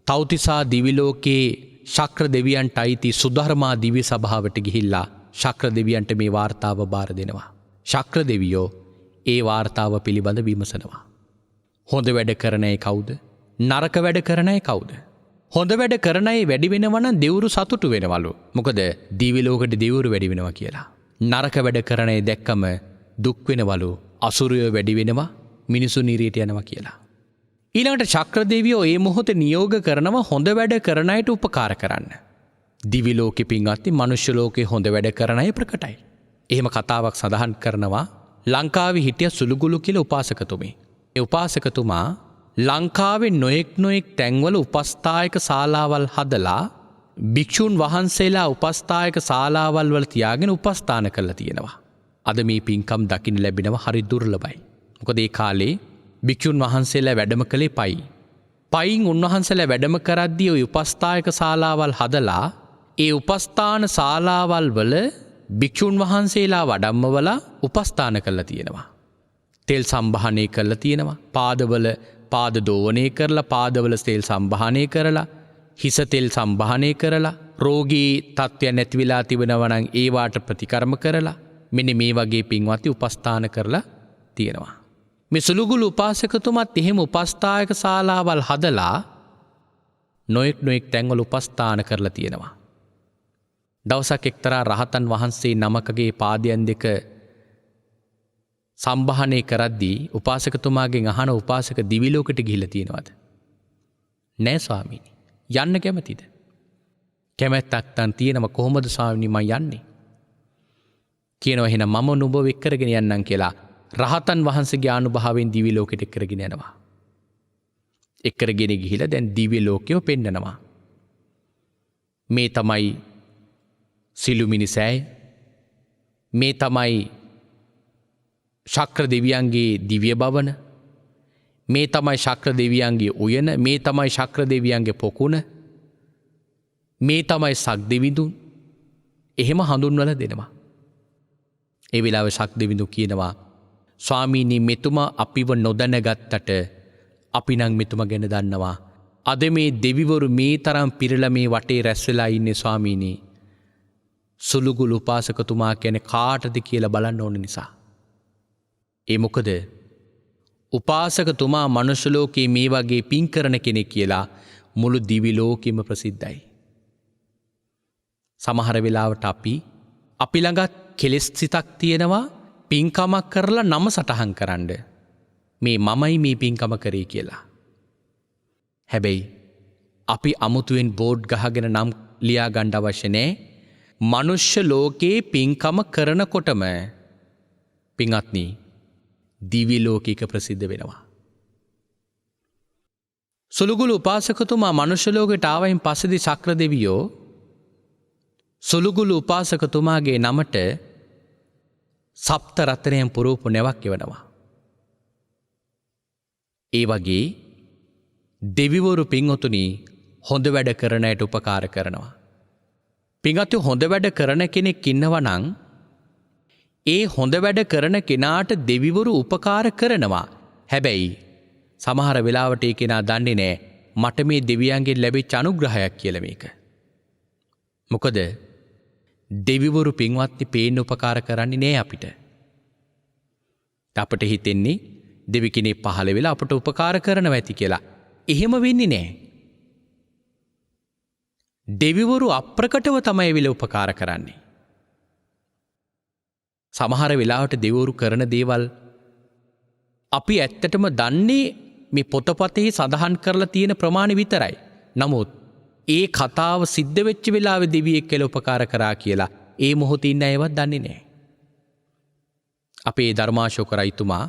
තව්තිසා දිව්‍ය ලෝකයේ ශක්‍ර දෙවියන්ට අයිති සුධර්මා දිව්‍ය සභාවට ගිහිල්ලා ශක්‍ර දෙවියන්ට මේ වාර්තාව බාර දෙනවා. ශක්‍ර දෙවියෝ ඒ වාර්තාව පිළිබඳ විමසනවා. හොඳ වැඩ කරන අය කවුද? නරක වැඩ කරන අය කවුද? හොඳ වැඩ කරන අය වැඩි වෙනවා නම් දෙවිවරු සතුටු වෙනවලු. මොකද දිව්‍ය ලෝකෙට දෙවිවරු වැඩි වෙනවා කියලා. නරක වැඩ කරන අය දැක්කම දුක් වෙනවලු. අසුරයෝ වැඩි වෙනවා, මිනිසු නිරයට යනවා කියලා. ඊළඟට ශක්‍ර දෙවියෝ මේ මොහොතේ නියෝග කරනවා හොඳ වැඩ කරන අයට උපකාර කරන්න. දිව්‍ය ලෝකෙ පින්වත්නි මනුෂ්‍ය ලෝකේ හොඳ වැඩ කරන අය ප්‍රකටයි. එහෙම කතාවක් සඳහන් කරනවා ලංකාවේ හිටිය සුළුගුළු කියලා උපාසකතුමේ. ඒ උපාසකතුමා ලංකාවේ නොයෙක් තැන්වල උපස්ථායක ශාලාවල් හදලා භික්ෂුන් වහන්සේලා උපස්ථායක ශාලාවල් වල තියාගෙන උපස්ථාන කරලා තියෙනවා. අද මේ පින්කම් දකින්න ලැබෙනවා හරි දුර්ලභයි. මොකද ඒ කාලේ භික්ෂුන් වහන්සේලා වැඩම කළේ පයි. පයින් උන්වහන්සේලා වැඩම කරද්දී ওই උපස්ථායක ශාලාවල් හදලා ඒ උපස්ථාන ශාලාවල් වල භික්ෂුන් වහන්සේලා වඩම්මවලා උපස්ථාන කරලා තියෙනවා. තෙල් සම්භාහණය කරලා තියෙනවා. පාදවල පාද දෝවණය කරලා පාදවල තෙල් සම්භාහණය කරලා හිස තෙල් සම්භාහණය කරලා රෝගී තත්ත්වයක් නැති වෙලා තිබෙනවා නම් ඒවාට ප්‍රතිකර්ම කරලා මෙන්න මේ වගේ පින්වත්නි උපස්ථාන කරලා තියෙනවා. මේ සුළුගුළු උපාසකතුමත් එහෙම උපස්ථායක ශාලාවල් හදලා නොයෙක් තැන්වල උපස්ථාන කරලා තියෙනවා. දවසක් එක්තරා රහතන් වහන්සේ නමකගේ පාදයන් දෙක සම්භාහණය කරද්දී උපාසකතුමාගෙන් අහන උපාසක දිවි ලෝකෙට ගිහිල්ලා තියෙනවද? නෑ ස්වාමීනි. යන්න කැමතිද? කැමැත්තක් තන් තියෙනවා. කොහොමද ස්වාමීනි මම යන්නේ? කියනවා එහෙනම් මම නුඹව එක්කරගෙන යන්නම් කියලා රහතන් වහන්සේගේ අනුභවයෙන් දිවි ලෝකෙට එක්කරගෙන යනවා. එක්කරගෙන ගිහිලා දැන් දිව්‍ය ලෝකෙව පෙන්නනවා. මේ තමයි සිළුමිණි සෑය. මේ තමයි ශක්‍ර දෙවියන්ගේ දිව්‍ය භවන. මේ තමයි ශක්‍ර දෙවියන්ගේ උයන. මේ තමයි ශක්‍ර දෙවියන්ගේ පොකුණ. මේ තමයි සක් දෙවිඳුන්. එහෙම හඳුන්වලා දෙනවා. ඒ වෙලාවේ ශක්දෙවිඳු කියනවා ස්වාමීනි මෙතුමා අපිව නොදැනගත්තට අපි නම් මෙතුමා ගැන දන්නවා. අද මේ දෙවිවරු මේ තරම් පිරලා මේ වටේ රැස් වෙලා ඉන්නේ ස්වාමීනි. සුළුගුළු උපාසකතුමා කියන්නේ කාටද කියලා බලන්න ඕන නිසා. ඒ මොකද උපාසකතුමා මනුෂ්‍ය ලෝකේ මේ වගේ පින් කරන කෙනෙක් කියලා මුළු දිවි ලෝකෙම ප්‍රසිද්ධයි. සමහර වෙලාවට අපි ළඟත් කෙලෙස් සිතක් තියෙනවා පින්කමක් කරලා නම සටහන් කරන්න. මේ මමයි මේ පින්කම කරේ කියලා. හැබැයි අපි අමුතුවෙන් බෝඩ් ගහගෙන නම් ලියා ගන්න අවශ්‍ය නැහැ. මනුෂ්‍ය ලෝකේ පින්කම කරනකොටම පින්වත්නි දිවි ලෝකික ප්‍රසිද්ධ වෙනවා. සුළුගුළු උපාසකතුමා මනුෂ්‍ය ලෝකයට ආවයින් පස්සේදී ශක්‍ර දෙවියෝ සුළුගුළු උපාසකතුමාගේ නමට සප්ත රත්නයන් පුරෝපු නැවක් එවනවා. ඒ වගේ දෙවිවරු පින්වතුනි හොඳ වැඩ කරන අයට උපකාර කරනවා. පින්වත්නි හොඳ වැඩ කරන කෙනෙක් ඉන්නවා නම් ඒ හොඳ වැඩ කරන කෙනාට දෙවිවරු උපකාර කරනවා. හැබැයි සමහර වෙලාවට ඒ කෙනා දන්නේ නැහැ මට මේ දෙවියන්ගෙන් ලැබිච්ච අනුග්‍රහයක් කියලා මේක. මොකද දෙවිවරු පින්වත්නි පේන්න උපකාර කරන්නේ නැහැ අපිට. අපට හිතෙන්නේ දෙවි කෙනෙක් පහළ වෙලා අපට උපකාර කරනවා ඇති කියලා. එහෙම වෙන්නේ නැහැ. දෙවිවරු අප්‍රකටව තමයි විල උපකාර කරන්නේ. සමහර වෙලාවට දෙවිවරු කරන දේවල් අපි ඇත්තටම දන්නේ මේ පොතපතේ සඳහන් කරලා තියෙන ප්‍රමාණය විතරයි. නමුත් ඒ කතාව සිද්ධ වෙච්ච වෙලාවේ දෙවියෙක් කියලා උපකාර කරා කියලා ඒ මොහොතේ ඉන්න අයවත් දන්නේ නැහැ. අපේ ධර්මාශෝක රජතුමා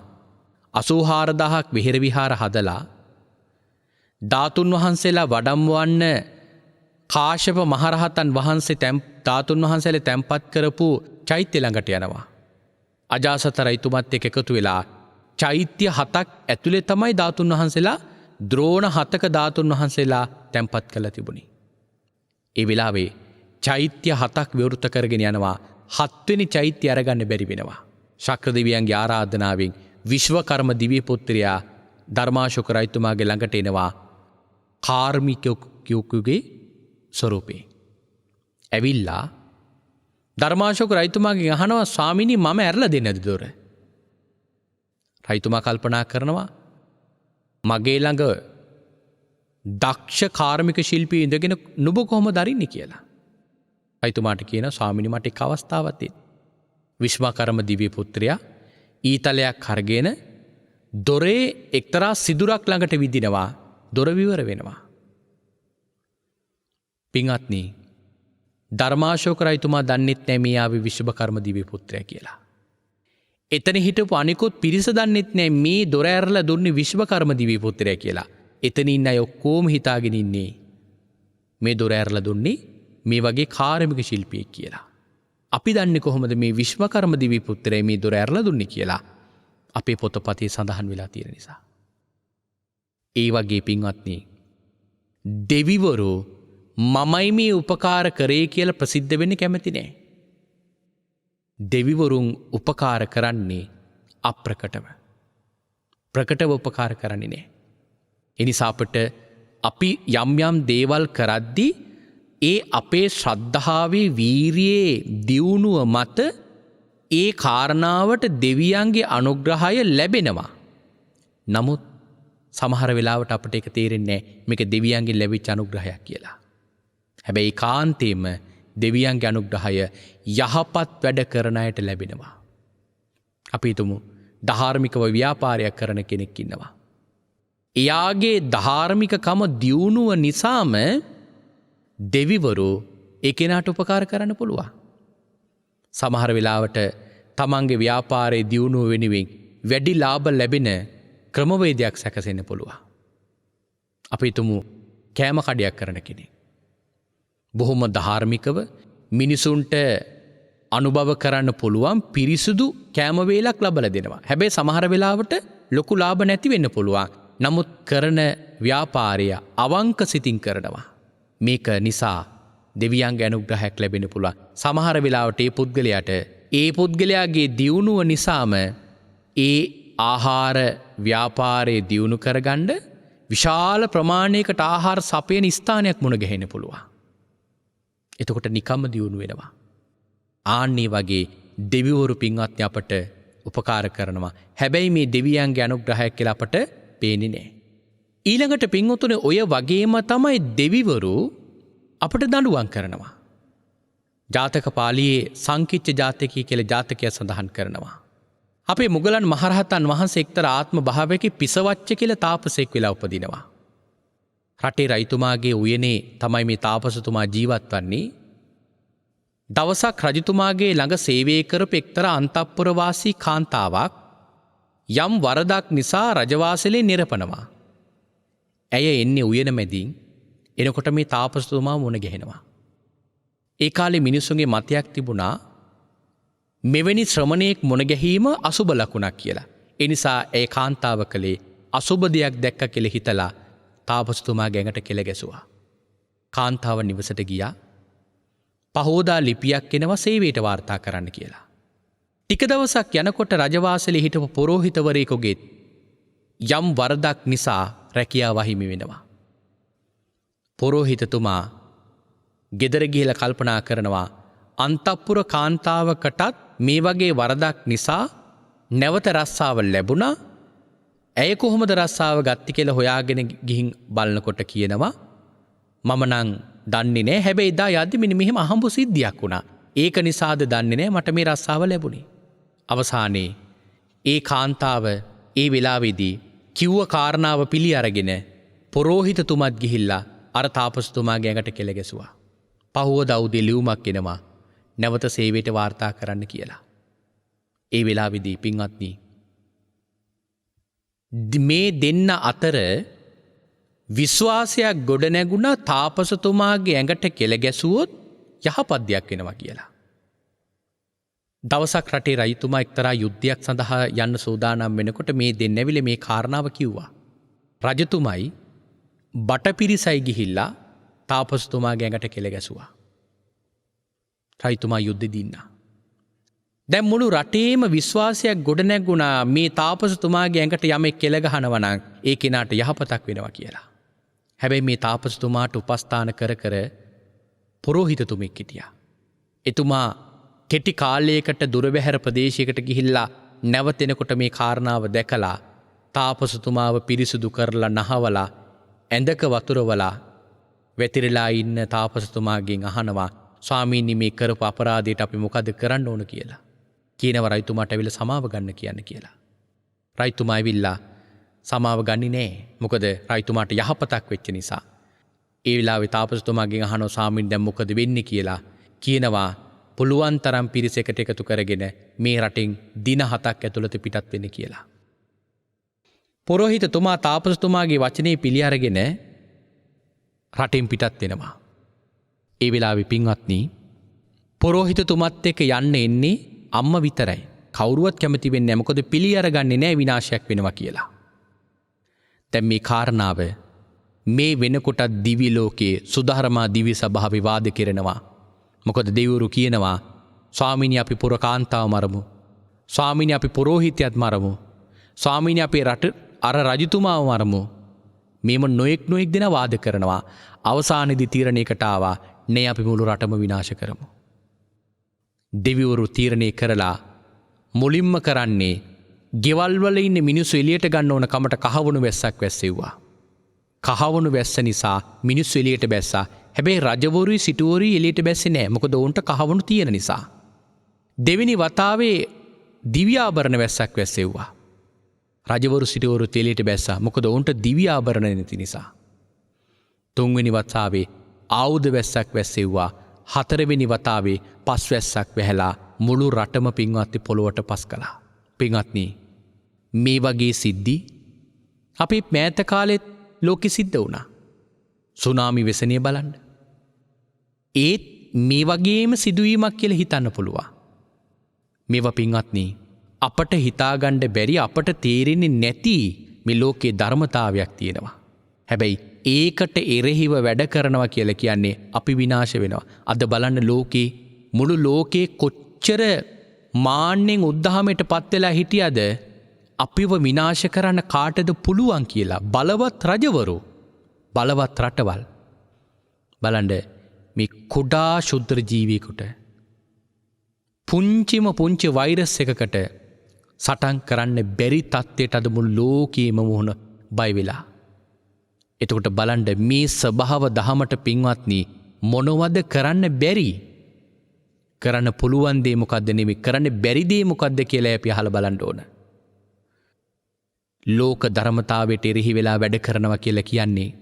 84000ක් විහෙර විහාර හදලා ධාතුන් වහන්සේලා වඩම්වන්න කාශ්‍යප මහරහතන් වහන්සේ ධාතුන් වහන්සේලා තැන්පත් කරපු චෛත්‍ය ළඟට යනවා. අජාසත රජතුමත් එක්ක එකතු වෙලා චෛත්‍ය 7ක් ඇතුලේ තමයි ධාතුන් වහන්සේලා ද්‍රෝණ 7ක ධාතුන් වහන්සේලා තැන්පත් කරලා තිබුණේ. ඒ වෙලාවේ චෛත්‍ය 7ක් විවෘත කරගෙන යනවා. 7 වෙනි චෛත්‍ය අරගන්න බැරි වෙනවා. ශක්‍ර දෙවියන්ගේ ආරාධනාවෙන් විශ්වකර්ම දිව්‍ය පුත්‍රයා ධර්මාශෝක රජතුමාගේ ළඟට එනවා කාර්මිකයෙකුගේ ස්වරූපේ. ඇවිල්ලා ධර්මාශෝක රජතුමාගෙන් අහනවා ස්වාමීනි මම ඇරලා දෙන්නද දොර? රජතුමා කල්පනා කරනවා මගේ ළඟ දක්ෂ කාර්මික ශිල්පී ඉඳගෙන නුඹ කොහොමද අරින්නේ කියලා. රජතුමාට කියනවා ස්වාමීනි මට එක් අවස්ථාවක් තියෙනවා. විශ්වකර්ම දිව්‍ය පුත්‍රයා ඊතලයක් අරගෙන දොරේ එක්තරා සිදුරක් ළඟට විදිනවා. දොර විවර වෙනවා. පින්වත්නි ධර්මාශෝක රජතුමා දන්නෙත් නැහැ මේ ආවේ විශ්වකර්ම දිව්‍ය පුත්‍රයා කියලා. එතන හිටපු අනිකුත් පිරිස දන්නෙත් නැහැ මේ දොර ඇරලා දුන්නේ විශ්වකර්ම දිව්‍ය පුත්‍රයා කියලා. එතන ඉන්න අය ඔක්කොම හිතාගෙන ඉන්නේ මේ දොර ඇරලා දුන්නේ මේ වගේ කාර්මික ශිල්පියෙක් කියලා. අපි දන්නේ කොහොමද මේ විශ්වකර්ම දිව්‍ය පුත්‍රයා මේ දොර ඇරලා දුන්නේ කියලා? අපේ පොතපතේ සඳහන් වෙලා තියෙන නිසා. ඒ වගේ පින්වත්නි දෙවිවරු මමයි මේ උපකාර කරේ කියලා ප්‍රසිද්ධ වෙන්න කැමති නෑ. දෙවිවරුන් උපකාර කරන්නේ අප්‍රකටව. ප්‍රකටව උපකාර කරන්නේ නෑ. එනිසා අපට අපි යම් යම් දේවල් කරද්දී ඒ අපේ ශ්‍රද්ධාවේ වීරියේ දියුණුව මත ඒ කාරණාවට දෙවියන්ගේ අනුග්‍රහය ලැබෙනවා. නමුත් සමහර වෙලාවට අපට ඒක තේරෙන්නේ නැහැ මේක දෙවියන්ගෙන් ලැබිච්ච අනුග්‍රහයක් කියලා. හැබැයි කාන්තේම දෙවියන්ගේ අනුග්‍රහය යහපත් වැඩ කරන අයට ලැබෙනවා. අපි හිතමු ධාර්මිකව ව්‍යාපාරයක් කරන කෙනෙක් ඉන්නවා. එයාගේ ධාර්මිකකම දියුණුව නිසාම දෙවිවරු ඒ කෙනාට උපකාර කරන්න පුළුවන්. සමහර වෙලාවට තමන්ගේ ව්‍යාපාරයේ දියුණුව වෙනුවෙන් වැඩි ලාභ ලැබෙන ක්‍රමවේදයක් සැකසෙන්න පුළුවන්. අපි හිතමු කෑම කඩයක් කරන කෙනෙක්. බොහොම ධාර්මිකව මිනිසුන්ට අනුභව කරන්න පුළුවන් පිරිසුදු කෑම වේලක් ලබලා දෙනවා. හැබැයි සමහර වෙලාවට ලොකු ලාභ නැති වෙන්න පුළුවන්. නමුත් කරන ව්‍යාපාරය අවංක සිතින් කරනවා. මේක නිසා දෙවියන්ගේ අනුග්‍රහයක් ලැබෙන්න පුළුවන්. සමහර වෙලාවට ඒ පුද්ගලයාට ඒ පුද්ගලයාගේ දියුණුව නිසාම ඒ ආහාර ව්‍යාපාරයේ දියුණු කරගන්න විශාල ප්‍රමාණයකට ආහාර සපයන ස්ථානයක් මුණ ගැහෙන්න පුළුවන්. එතකොට නිකම්ම දියුණු වෙනවා. ආන්නේ වගේ දෙවිවරු පින්වත්නි අපට උපකාර කරනවා. හැබැයි මේ දෙවියන්ගේ අනුග්‍රහයක් කියලා අපට පේන්නේ නැහැ. ඊළඟට පින්වතුනි ඔය වගේම තමයි දෙවිවරු අපට දඬුවම් කරනවා. ජාතක පාළියේ සංකිච්ඡ ජාතකය කියලා ජාතකය සඳහන් කරනවා. අපේ මුගලන් මහරහතන් වහන්සේ එක්තරා ආත්ම භාවයක පිසවච්ච කියලා තාපසෙක් වෙලා උපදිනවා. රටේ රජතුමාගේ උයනේ තමයි මේ තාපසතුමා ජීවත් වන්නේ. දවසක් රජතුමාගේ ළඟ සේවය කරපු එක්තරා අන්තఃපුරවාසී කාන්තාවක් යම් වරදක් නිසා රජවාසලේ නිරපනවා. ඇය එන්නේ උයන මැදින්. එනකොට මේ තාපසතුමා මුණ ගැහෙනවා. ඒ කාලේ මිනිස්සුන්ගේ මතයක් තිබුණා මෙවැනි ශ්‍රමණයෙක් මුණ ගැහිම අසුබ ලකුණක් කියලා. ඒ නිසා ඒ කාන්තාව කලේ අසුබ දෙයක් දැක්ක කියලා හිතලා තාපසතුමා ගැඟට කෙල ගැසුවා. කාන්තාව නිවසට ගියා. පහෝදා ලිපියක් එනවා සේවයට වාර්තා කරන්න කියලා. ටික දවසක් යනකොට රජවාසලේ හිටපු පොරෝහිතවරයෙකුගේ යම් වරදක් නිසා රැකියාව අහිමි වෙනවා. පොරෝහිතතුමා ගෙදර ගිහලා කල්පනා කරනවා අන්තఃපුර කාන්තාවකටත් මේ වගේ වරදක් නිසා නැවත රස්සාව ලැබුණා. ඇය කොහොමද රස්සාව ගත්ති කියලා හොයාගෙන ගිහින් බලනකොට කියනවා මම නම් දන්නේ නැහැ. හැබැයි එදා යද්දි මෙහෙම අහඹු සිද්ධියක් වුණා. ඒක නිසාද දන්නේ නැහැ මට මේ රස්සාව ලැබුණේ. අවසානයේ ඒ කාන්තාව ඒ වෙලාවේදී කිව්ව කාරණාව පිළි අරගෙන පොරෝහිතතුමත් ගිහිල්ලා අර තාපසතුමාගේ ඇඟට කෙල ගැසුවා. පහුවදා උදේ ලියුමක් එනවා නැවත සේවයට වාර්තා කරන්න කියලා. ඒ වෙලාවේදී පින්වත්නි මේ දෙන්න අතර විශ්වාසයක් ගොඩ නැගුණා තාපසතුමාගේ ඇඟට කෙල ගැසුවොත් යහපත් දෙයක් වෙනවා කියලා. දවසක් රටේ රජතුමා එක්තරා යුද්ධයක් සඳහා යන්න සූදානම් වෙනකොට මේ දෙන්න ඇවිල්ලා මේ කාරණාව කිව්වා. රජතුමයි බටපිරිසයි ගිහිල්ලා තාපසතුමාගේ ඇඟට කෙල ගැසුවා. රජතුමා යුද්ධෙ දින්නා. දැන් මුළු රටේම විශ්වාසයක් ගොඩ නැගුණා මේ තාපසතුමාගේ ඇඟට යමෙක් කෙල ගහනවා නම් ඒ කෙනාට යහපතක් වෙනවා කියලා. හැබැයි මේ තාපසතුමාට උපස්ථාන කර කර පොරෝහිතතුමෙක් හිටියා. එතුමා කෙටි කාලයකට දුරබැහැර ප්‍රදේශයකට ගිහිල්ලා නැවතෙනකොට මේ කාරණාව දැකලා තාපසතුමාව පිරිසුදු කරලා නහවලා ඇඳක වතුරවලා වැතිරලා ඉන්න තාපසතුමාගෙන් අහනවා ස්වාමීනි මේ කරපු අපරාධයට අපි මොකද කරන්න ඕන කියලා. කියනවා රජතුමාට ඇවිල්ලා සමාව ගන්න කියන්න කියලා. රජතුමා ඇවිල්ලා සමාව ගන්නේ නැහැ. මොකද රජතුමාට යහපතක් වෙච්ච නිසා. ඒ වෙලාවේ තාපසතුමාගෙන් අහනවා ස්වාමීන් දැන් මොකද වෙන්නේ කියලා. කියනවා පුළුවන් තරම් පිරිසකට එකතු කරගෙන මේ රටෙන් දින 7ක් ඇතුළත පිටත් වෙන්න කියලා. පොරෝහිතතුමා තාපසතුමාගේ වචනේ පිළි අරගෙන රටෙන් පිටත් වෙනවා. ඒ වෙලාවේ පින්වත්නි පොරෝහිතතුමත් එක්ක යන්න එන්නේ අම්මා විතරයි. කවුරුවත් කැමති වෙන්නේ නැහැ. මොකද පිළි අරගන්නේ නැහැ විනාශයක් වෙනවා කියලා. දැන් මේ කාරණාව මේ වෙනකොට දිවි ලෝකයේ සුධර්මා දිව්‍ය සභාව විවාද කරනවා. මොකද දෙවිවරු කියනවා ස්වාමීනි අපි පුර කාන්තාව මරමු. ස්වාමීනි අපි පොරෝහිතයත් මරමු. ස්වාමීනි අපේ රට අර රජතුමාව මරමු. මේම නොයෙක් දෙනා වාද කරනවා. අවසානයේදී තීරණයකට ආවා නේ අපි මුළු රටම විනාශ කරමු. දෙවිවරු තීරණය කරලා මුලින්ම කරන්නේ ගෙවල් වල ඉන්න මිනිස්සු එළියට ගන්න ඕන කමට කහවණු වැස්සක් වැස්සෙව්වා. කහවණු වැස්ස නිසා මිනිස්සු එළියට බැස්සා. හැබැයි රජවරුයි සිටුවරුයි එළියට බැස්සේ නැහැ. මොකද උන්ට කහවණු තියෙන නිසා. දෙවෙනි වතාවේ දිව්‍ය ආභරණ වැස්සක් වැස්සෙව්වා. රජවරු සිටුවරු එළියට බැස්සා. මොකද උන්ට දිව්‍ය ආභරණ නැති නිසා. තුන්වෙනි වතාවේ ආයුධ වැස්සක් වැස්සෙව්වා. හතරවෙනි වතාවේ පස් වැස්සක් වැහැලා මුළු රටම පින්වත්නි පොළොවට පස් කළා. පින්වත්නි මේ වගේ සිද්ධි අපි මෑත කාලෙත් ලෝකෙ සිද්ධ වුණා. සුනාමි වෙසනිය බලන්න. ඒත් මේ වගේම සිදුවීමක් කියලා හිතන්න පුළුවන්. මේවා පින්වත්නි අපට හිතාගන්න බැරි අපට තේරෙන්නේ නැති මේ ලෝකේ ධර්මතාවයක් තියෙනවා. හැබැයි ඒකට එරෙහිව වැඩ කරනවා කියලා කියන්නේ අපි විනාශ වෙනවා. අද බලන්න ලෝකේ මුළු ලෝකේ කොච්චර මාන්නෙන් උද්දහමයට පත්වෙලා හිටියද අපිව විනාශ කරන්න කාටද පුළුවන් කියලා බලවත් රජවරු බලවත් රටවල් බලන්ඩ මේ කුඩා ශුද්‍ර ජීවීකුට පුංචිම පුංචි වෛරස් එකකට සටන් කරන්න බැරි තත්ත්වයට අද මුළු ලෝකයේම මුහුණ බය වෙලා. එතකොට බලන්ඩ මේ ස්වභාව දහමට පින්වත්නි මොනවද කරන්න බැරි කරන්න පුළුවන් දේ මොකද්ද නෙමෙයි කරන්න බැරි දේ මොකද්ද කියලා අපි අහලා බලන්න ඕන. ලෝක ධර්මතාවයට එරෙහි වෙලා වැඩ කරනවා කියලා කියන්නේ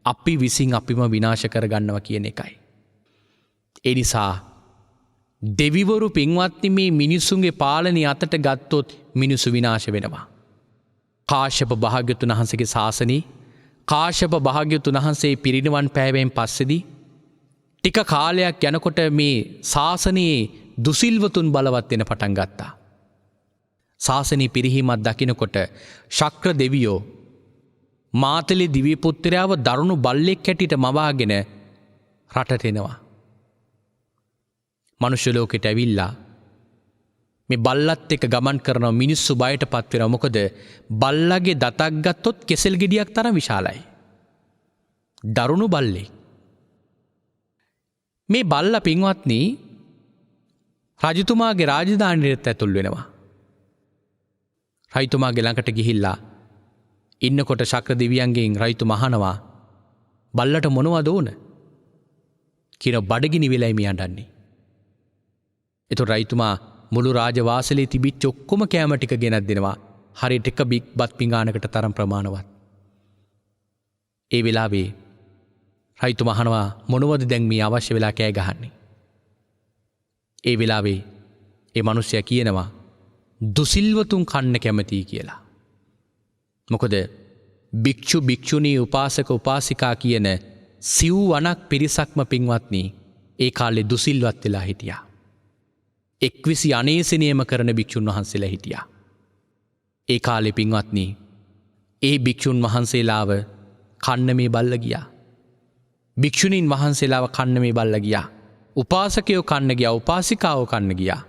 අපි විසින් අපිම විනාශ කරගන්නවා කියන එකයි. ඒ නිසා දෙවිවරු පින්වත්නි මේ මිනිසුන්ගේ පාලනය අතට ගත්තොත් මිනිසු විනාශ වෙනවා. කාශ්‍යප භාග්‍යවතුන් වහන්සේගේ ශාසනයේ කාශ්‍යප භාග්‍යවතුන් වහන්සේ පිරිනිවන් පෑවෙන් පස්සේදී ටික කාලයක් යනකොට මේ ශාසනයේ දුසිල්වතුන් බලවත් වෙන පටන් ගත්තා. ශාසනයේ පිරිහීමක් දකිනකොට ශක්‍ර දෙවියෝ මාතලේ දිව්‍ය පුත්‍රයාව දරුණු බල්ලෙක් හැටියට මවාගෙන රටට එනවා. මනුෂ්‍ය ලෝකෙට ඇවිල්ලා මේ බල්ලත් එක්ක ගමන් කරන මිනිස්සු බයට පත් වෙනවා. මොකද බල්ලගේ දතක් ගත්තොත් කෙසෙල් ගෙඩියක් තරම් විශාලයි. දරුණු බල්ලෙක්. මේ බල්ලා පින්වත්නි රජතුමාගේ රාජධානියට ඇතුල් වෙනවා. රජතුමාගේ ළඟට ගිහිල්ලා ඉන්නකොට ශක්‍ර දෙවියන්ගෙන් රජතුමා අහනවා බල්ලට මොනවද ඕන? කියන බඩගිනි වෙලයි මේ අඬන්නේ. එතකොට රජතුමා මුළු රාජවාසලේ තිබිච්ච ඔක්කොම කෑම ටික ගෙනත් දෙනවා. හරියට එක බිග් බත් පිඟානකට තරම් ප්‍රමාණවත්. ඒ වෙලාවේ රජතුමා අහනවා මොනවද දැන් මේ අවශ්‍ය වෙලා කෑ ගහන්නේ? ඒ වෙලාවේ ඒ මිනිසයා කියනවා දුසිල්වතුන් කන්න කැමතියි කියලා. මොකද භික්ෂු භික්ෂුණී උපාසක උපාසිකා කියන සිව්වණක් පිරිසක්ම පින්වත්නි ඒ කාලේ දුසිල්වත් වෙලා හිටියා. 21 අනේසනියම කරන භික්ෂුන් වහන්සේලා හිටියා. ඒ කාලේ පින්වත්නි ඒ භික්ෂුන් වහන්සේලාව කන්න මේ බල්ල ගියා. භික්ෂුණීන් වහන්සේලාව කන්න මේ බල්ල ගියා. උපාසකයෝ කන්න ගියා. උපාසිකාවෝ කන්න ගියා.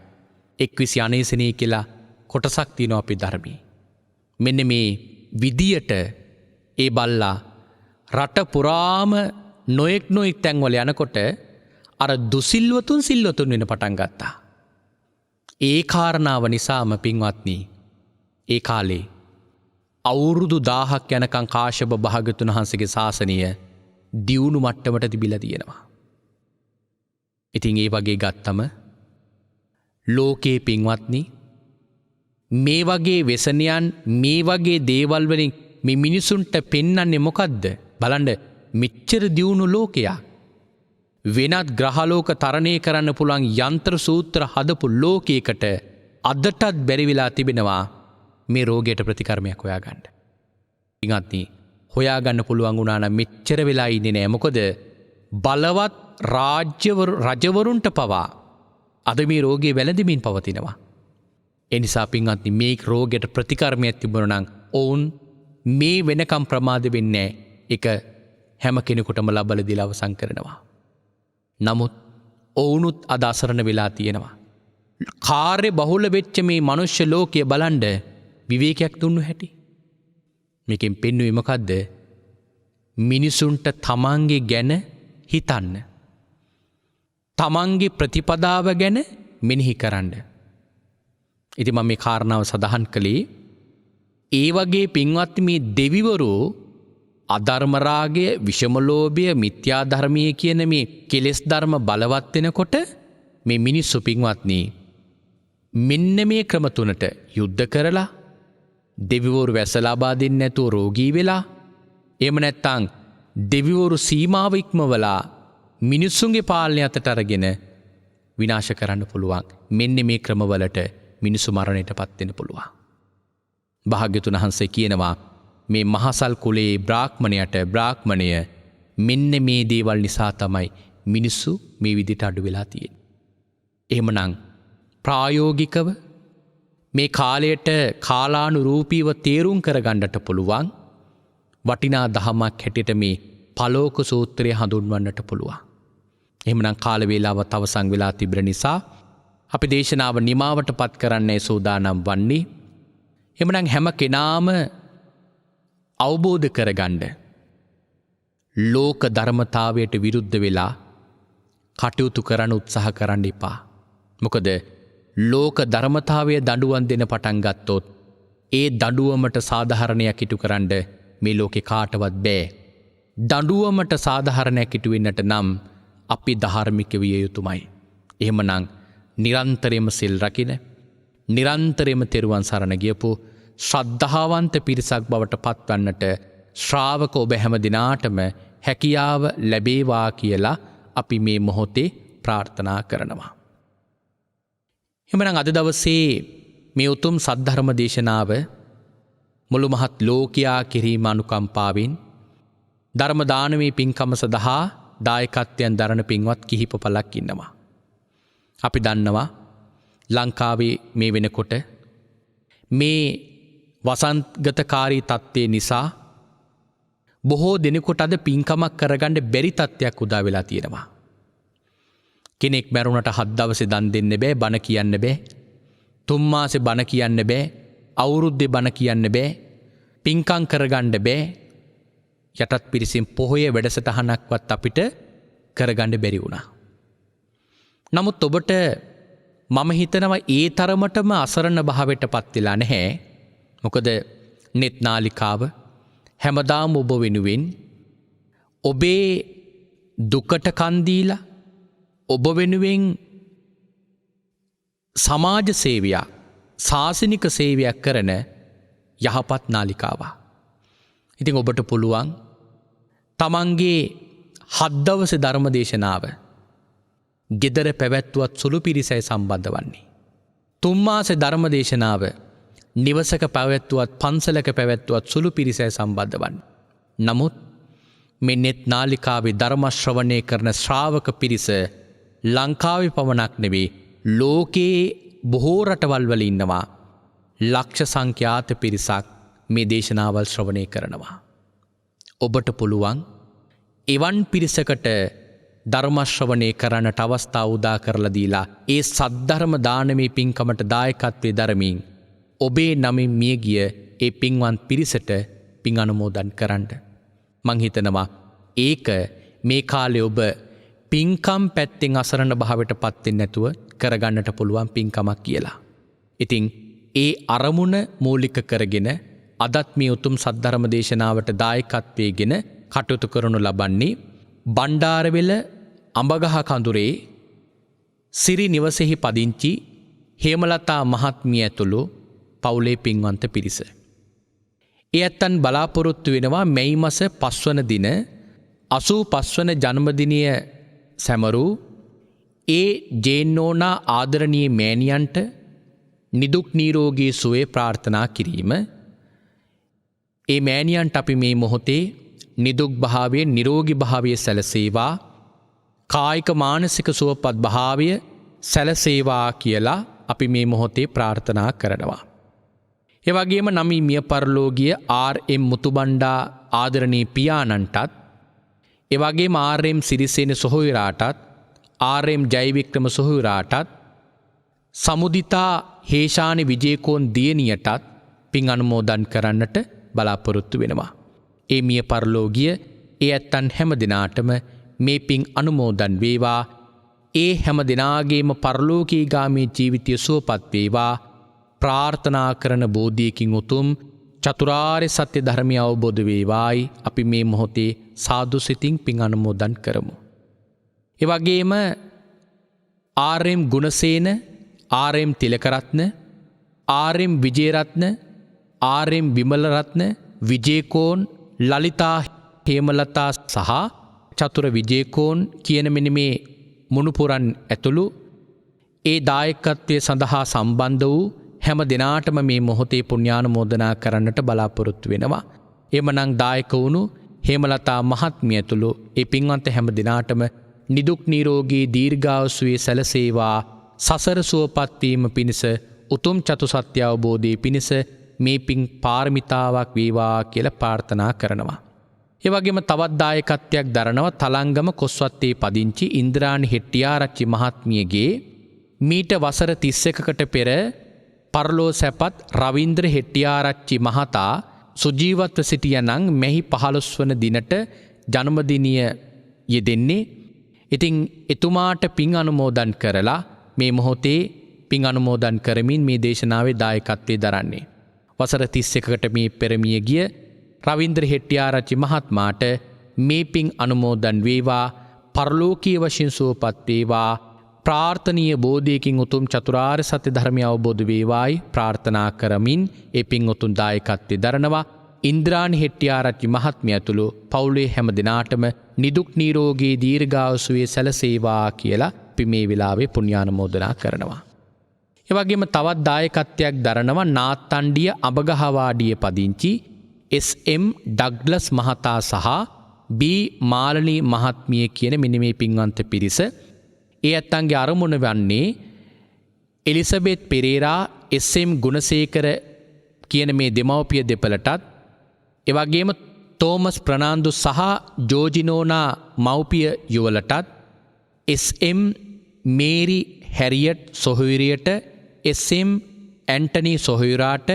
21 අනේසනිය කියලා කොටසක් තියෙනවා අපේ ධර්මයේ. මෙන්න මේ විදියට ඒ බල්ලා රට පුරාම නොයෙක් තැන්වල යනකොට අර දුසිල්වතුන් සිල්වතුන් වෙන පටන් ගත්තා. ඒ කාරණාව නිසාම පින්වත්නි ඒ කාලේ අවුරුදු 1000ක් යනකම් කාශ්‍යප භාග්‍යවතුන් වහන්සේගේ ශාසනය දියුණු මට්ටමට තිබිලා තියෙනවා. ඉතින් ඒ වගේ ගත්තම ලෝකේ පින්වත්නි මේ වගේ වෙසනයන් මේ වගේ දේවල් වලින් මේ මිනිසුන්ට පෙන්වන්නේ මොකද්ද? බලන්න මෙච්චර දියුණු ලෝකයක් වෙනත් ග්‍රහලෝක තරණය කරන්න පුළුවන් යන්ත්‍ර සූත්‍ර හදපු ලෝකයකට අදටත් බැරි වෙලා තිබෙනවා මේ රෝගයට ප්‍රතිකර්මයක් හොයාගන්න. ඉතින් හොයාගන්න පුළුවන් වුණා නම් මෙච්චර වෙලා ඉන්නේ නෑ. මොකද බලවත් රජවරුන්ට පවා අද මේ රෝගය වැළඳමින් පවතිනවා. ඒ නිසා පින්වත්නි මේ රෝගයට ප්‍රතිකර්මයක් තිබුණා නම් ඔවුන් මේ වෙනකම් ප්‍රමාද වෙන්නේ නෑ. ඒක හැම කෙනෙකුටම ලබලා දීලා අවසන් කරනවා. නමුත් ඔවුනුත් අද අසරණ වෙලා තියෙනවා. කාර්ය බහුල වෙච්ච මේ මනුෂ්‍ය ලෝකය බලන්ඩ විවේකයක් දුන්නු හැටි. මේකෙන් පෙන්වුවේ මොකද්ද? මිනිසුන්ට තමන්ගේ ගැන හිතන්න. තමන්ගේ ප්‍රතිපදාව ගැන මෙනෙහි කරන්න. ඉතින් මම මේ කාරණාව සඳහන් කළේ ඒ වගේ පින්වත් මේ දෙවිවරු අධර්මරාගය, විෂමලෝභය, මිත්‍යා ධර්මයේ කියන මේ කෙලෙස් ධර්ම බලවත් වෙනකොට මේ මිනිස්සු පින්වත්නි මෙන්න මේ ක්‍රම තුනට යුද්ධ කරලා දෙවිවරු වැස ලබා දෙන්නේ නැතුව රෝගී වෙලා එහෙම නැත්නම් දෙවිවරු සීමාව ඉක්මවලා මිනිස්සුන්ගේ පාලනය අතට අරගෙන විනාශ කරන්න පුළුවන්. මෙන්න මේ ක්‍රමවලට මිනිස්සු මරණයටපත් වෙන්න පුළුවන්. භාග්‍යතුන් වහන්සේ කියනවා මේ මහසල් කුලයේ බ්‍රාහ්මණය මෙන්න මේ දේවල් නිසා තමයි මිනිස්සු මේ විදිහට අඩු වෙලා තියෙන්නේ. එහෙමනම් ප්‍රායෝගිකව මේ කාලයට කාලානුරූපීව තේරුම් කරගන්නට පුළුවන් වටිනා දහමක් හැටියට මේ පලෝක සූත්‍රය හඳුන්වන්නට පුළුවන්. එහෙමනම් කාල වේලාව තවසන් වෙලා තිබෙන නිසා අපි දේශනාව නිමාවට පත් කරන්නේ සූදානම් වන්නේ. එමනම් හැම කෙනාම අවබෝධ කරගන්න ලෝක ධර්මතාවයට විරුද්ධ වෙලා කටයුතු කරන්න උත්සාහ කරන්න එපා. මොකද ලෝක ධර්මතාවය දඬුවම් දෙන පටන් ගත්තොත් ඒ දඬුවමට සාධාරණයක් ඉටු කරන්න මේ ලෝකේ කාටවත් බෑ. දඬුවමට සාධාරණයක් ඉටු වෙන්නට නම් අපි ධාර්මික විය යුතුමයි. එහෙමනම් නිරන්තරයෙන්ම සිල් රකින්න, නිරන්තරයෙන්ම තෙරුවන් සරණ ගියපු ශ්‍රද්ධාවන්ත පිරිසක් බවට පත්වන්නට ශ්‍රාවක ඔබ හැම දිනාටම හැකියාව ලැබේවා කියලා අපි මේ මොහොතේ ප්‍රාර්ථනා කරනවා. එමනම් අද දවසේ මේ උතුම් සද්ධර්ම දේශනාව මුළු මහත් ලෝකයා කිරීම අනුකම්පාවෙන් ධර්ම දානමේ පින්කම සඳහා දායකත්වයන් දරන පින්වත් කිහිප පළක් ඉන්නවා. අපි දන්නවා ලංකාවේ මේ වෙනකොට මේ වසන්තගතකාරී තත්ත්වය නිසා බොහෝ දෙනෙකුට අද පින්කමක් කරගන්න බැරි තත්ත්වයක් උදා වෙලා තියෙනවා. කෙනෙක් මැරුණට 7 දවසේ දන් දෙන්න බෑ, බණ කියන්න බෑ. 3 මාසේ බණ කියන්න බෑ, අවුරුද්දේ බණ කියන්න බෑ, පින්කම් කරගන්න බෑ. යටත් පිරිසින් පොහොය වැඩසටහනක්වත් අපිට කරගන්න බැරි වුණා. නමුත් ඔබට මම හිතනවා ඒ තරමටම අසරණ භාවයට පත් වෙලා නැහැ. මොකද net නාලිකාව හැමදාම ඔබ වෙනුවෙන් ඔබේ දුකට කන් දීලා ඔබ වෙනුවෙන් සමාජ සේවයක්, ශාසනික සේවයක් කරන යහපත් නාලිකාවක්. ඉතින් ඔබට පුළුවන් තමන්ගේ 7 දවසේ ධර්ම දේශනාව ගෙදර පැවැත්වුවත් සුළු පිරිසයි සම්බන්ධ වන්නේ. 3 මාසේ ධර්ම දේශනාව නිවසක පැවැත්වුවත් පන්සලක පැවැත්වුවත් සුළු පිරිසයි සම්බන්ධ වන්නේ. නමුත් මේ net නාලිකාවේ ධර්ම ශ්‍රවණය කරන ශ්‍රාවක පිරිස ලංකාවේ පමණක් නෙවෙයි ලෝකයේ බොහෝ රටවල් වල ඉන්නවා. ලක්ෂ සංඛ්‍යාත පිරිසක් මේ දේශනාවල් ශ්‍රවණය කරනවා. ඔබට පුළුවන් එවන් පිරිසකට ධර්ම ශ්‍රවණය කරන්නට අවස්ථාව උදා කරලා දීලා ඒ සද්ධර්ම දානමේ පින්කමට දායකත්වයේ දරමින් ඔබේ නමින් මිය ගිය ඒ පින්වත් පිරිසට පින් අනුමෝදන් කරන්න. මං හිතනවා ඒක මේ කාලේ ඔබ පින්කම් පැත්තෙන් අසරණ භාවයට පත් වෙන්නේ නැතුව කරගන්නට පුළුවන් පින්කමක් කියලා. ඉතින් ඒ අරමුණ මූලික කරගෙන අදත් මේ උතුම් සද්ධර්ම දේශනාවට දායකත්වයේගෙන කටයුතු කරනු ලබන්නේ බණ්ඩාරවෙල අඹගහ කඳුරේ සිරි නිවසෙහි පදිංචි හේමලතා මහත්මිය ඇතුළු පවුලේ පින්වන්ත පිරිස. ඒ ඇත්තන් බලාපොරොත්තු වෙනවා මැයි මාස 5 වන දින 85 වන ජන්මදිනය සැමරූ ඒ ජේන්නෝනා ආදරණීය මෑණියන්ට නිදුක් නිරෝගී සුවය ප්‍රාර්ථනා කිරීම. ඒ මෑණියන්ට අපි මේ මොහොතේ නිදුක් භාවයේ නිරෝගී භාවයේ සැලසේවා, කායික මානසික සුවපත් භාවය සැලසේවා කියලා අපි මේ මොහොතේ ප්‍රාර්ථනා කරනවා. ඒ වගේම නමි මිය පරලෝකීය ආර්.එම්. මුතුබණ්ඩා ආදරණීය පියාණන්ටත්, ඒ වගේම ආර්.එම්. සිරිසේන සොහොයුරාටත්, ආර්.එම්. ජයවික්‍රම සොහොයුරාටත්, සමුදිතා හේෂානි විජේකෝන් දියණියටත් පින් අනුමෝදන් කරන්නට බලාපොරොත්තු වෙනවා. ඒ මිය පරලෝකීය ඒ ඇත්තන් හැම දිනාටම මේ පින් අනුමෝදන් වේවා. ඒ හැම දිනාගේම පරලෝකීගාමී ජීවිතය සුවපත් වේවා. ප්‍රාර්ථනා කරන බෝධියකින් උතුම් චතුරාර්ය සත්‍ය ධර්මය අවබෝධ වේවායි අපි මේ මොහොතේ සාදු සිතින් පින් අනුමෝදන් කරමු. ඒ වගේම R M. Gunasena, R M. Thilakaratne, R M. Wijeratne, R M. Wimalaratne, Wijekoon, Lalitha Hemalatha සහ චතුර විජේකෝන් කියන මෙන්න මේ මුණුපුරන් ඇතුළු ඒ දායකත්වයේ සඳහා සම්බන්ධ වූ හැම දිනාටම මේ මොහොතේ පුණ්‍යානුමෝදනා කරන්නට බලාපොරොත්තු වෙනවා. එමනම් දායක වුණු හේමලතා මහත්මිය ඇතුළු ඒ පින්වන්ත හැම දිනාටම නිදුක් නිරෝගී දීර්ඝායුෂයේ සැලසේවා. සසර සුවපත් වීම පිණිස උතුම් චතුසත්‍ය අවබෝධයේ පිණිස මේ පින් පාරමිතාවක් වේවා කියලා ප්‍රාර්ථනා කරනවා. ඒ වගේම තවත් දායකත්වයක් දරනවා තලංගම කොස්වත්තේ පදිංචි ඉන්ද්‍රාණි හෙට්ටිආරච්චි මහත්මියගේ මීට වසර 31කට පෙර පරලෝ සැපත් රවින්ද්‍ර හෙට්ටිආරච්චි මහතා සුජීවත්ව සිටියනම් මෙහි 15 වන දිනට ජන්මදිනය යෙදෙන්නේ. ඉතින් එතුමාට පින් අනුමෝදන් කරලා මේ මොහොතේ පින් අනුමෝදන් කරමින් මේ දේශනාවේ දායකත්වයේ දරන්නේ. වසර 31කට මේ පෙරමිය ගිය රවින්ද්‍ර හෙට්ටිආරච්චි මහත්මයාට මේ පින් අනුමෝදන් වේවා, පරලෝකීය වශයෙන් සුවපත් වේවා, ප්‍රාර්ථනීය බෝධියකින් උතුම් චතුරාර්ය සත්‍ය ධර්මය අවබෝධ වේවායි ප්‍රාර්ථනා කරමින් ඒ පින් උතුම් දායකත්වයේ දරනවා. ඉන්ද්‍රාණි හෙට්ටිආරච්චි මහත්මිය ඇතුළු පවුලේ හැම දිනාටම නිදුක් නිරෝගී දීර්ඝායුෂ සැලසේවා කියලා අපි මේ වෙලාවේ පුණ්‍යානුමෝදනා කරනවා. ඒ වගේම තවත් දායකත්වයක් දරනවා නාත්තණ්ඩිය අබගහවාඩිය පදිංචි එස්.එම්. ඩග්ලස් මහතා සහ බී මාලනී මහත්මිය කියන මෙන්න මේ පින්වන්ත පිරිස. ඒ ඇත්තන්ගේ අරමුණ වන්නේ එලිසබෙත් පෙරේරා, එස්.එම්. ගුණසේකර කියන මේ දෙමව්පිය දෙපළටත්, එවැගේම තෝමස් ප්‍රනාන්දු සහ ජෝජිනෝනා මව්පිය යුවලටත්, එස්.එම්. මේරි හැරියට් සොහොයුරියට, එස්.එම්. ඇන්ටනි සොහොයුරාට,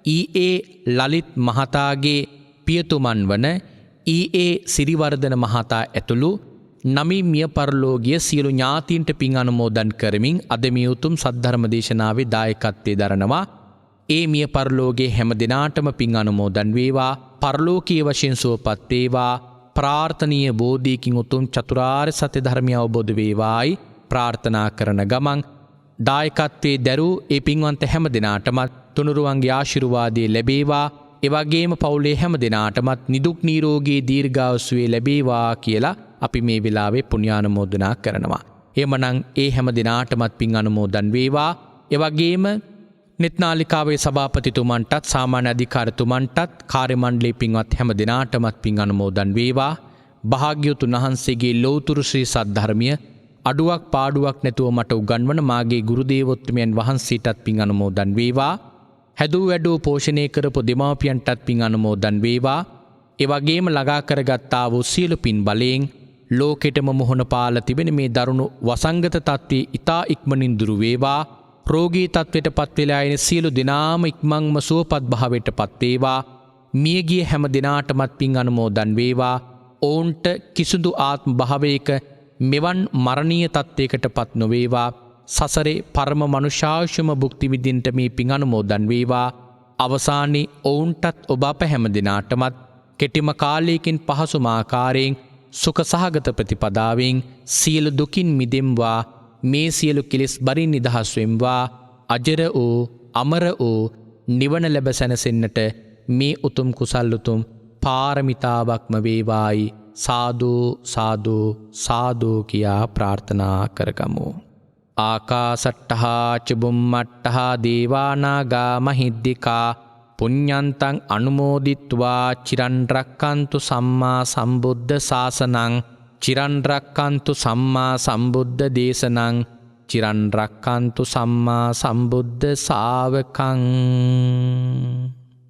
ඊ.ඒ. ලලිත් මහතාගේ පියතුමන් වන ඊ.ඒ. සිරිවර්ධන මහතා ඇතුළු නමින් මිය පරලෝකීය සියලු ඥාතීන්ට පින් අනුමෝදන් කරමින් අද මේ උතුම් සද්ධර්ම දේශනාවේ දායකත්වයේ දරනවා. ඒ මිය පරලෝකයේ හැම දිනාටම පින් අනුමෝදන් වේවා, පරලෝකීය වශයෙන් සුවපත් වේවා, ප්‍රාර්ථනීය බෝධියකින් උතුම් චතුරාර්ය සත්‍ය ධර්මය අවබෝධ වේවායි ප්‍රාර්ථනා කරන ගමන් දායකත්වයේ දරූ ඒ පින්වන්ත හැම දිනාටමත් තුනුරුවන්ගේ ආශිර්වාදය ලැබේවා. එවැගේම පවුලේ හැම දිනාටමත් නිදුක් නිරෝගී දීර්ඝායුෂ ලැබේවා කියලා අපි මේ වෙලාවේ පුණ්‍යානුමෝදනා කරනවා. එහෙමනම් ඒ හැම දිනාටමත් පින් අනුමෝදන් වේවා. එවැගේම නෙත්නාලිකාවේ සභාපතිතුමන්ටත් සාමාන්‍ය අධිකාරිතුමන්ටත් කාර්ය මණ්ඩලයේ පින්වත් හැම දිනාටමත් පින් අනුමෝදන් වේවා. භාග්‍යවතුන් වහන්සේගේ ලෞතුරු ශ්‍රී සද්ධර්මය අඩුවක් පාඩුවක් නැතුව මට උගන්වන මාගේ ගුරු දේවෝත්තමයන් වහන්සේටත් පින් අනුමෝදන් වේවා. හැදූ වැඩූ පෝෂණය කරපු දෙමාපියන්ටත් පින් අනුමෝදන් වේවා. ඒ වගේම ළඟා කරගත්තා වූ සියලු පින් බලයෙන් ලෝකෙටම මුහුණ පාලා තිබෙන මේ දරුණු වසංගත තත්ත්වයේ ඊතා ඉක්මනින් දුරු වේවා. රෝගී තත්ත්වයට පත් වෙලා ඉන සියලු දෙනාම ඉක්මන්ම සුවපත් භාවයට පත් වේවා. මියගිය හැම දිනාටමත් පින් අනුමෝදන් වේවා. ඔවුන්ට කිසිදු ආත්ම භාවයක මෙවන් මරණීය තත්ත්වයකට පත් නොවේවා. සසරේ පරම මනුෂ්‍යායුෂම භුක්ති විඳින්නට මේ පින් අනුමෝදන් වේවා. අවසානයේ ඔවුන්ටත් ඔබ අප හැම දිනාටමත් කෙටිම කාලයකින් පහසුම ආකාරයෙන් සුඛ සහගත ප්‍රතිපදාවෙන් සියලු දුකින් මිදෙම්වා. මේ සියලු කෙලෙස් බරින් නිදහස් වෙම්වා. අජර වූ අමර වූ නිවන ලැබ සැනසෙන්නට මේ උතුම් කුසල් උතුම් පාරමිතාවක්ම වේවායි සාදු සාදු සාදු කියා ප්‍රාර්ථනා කරගමු. ආකාසට්ටහා චුම්මට්ටහා දේවානාගා මහිද්దికා පුඤ්ඤන්තං අනුමෝදිත්වා චිරන් රැක්කන්තු සම්මා සම්බුද්ධ ශාසනං චිරන් රැක්කන්තු සම්මා සම්බුද්ධ දේශනං චිරන් රැක්කන්තු සම්මා සම්බුද්ධ ශාවකං.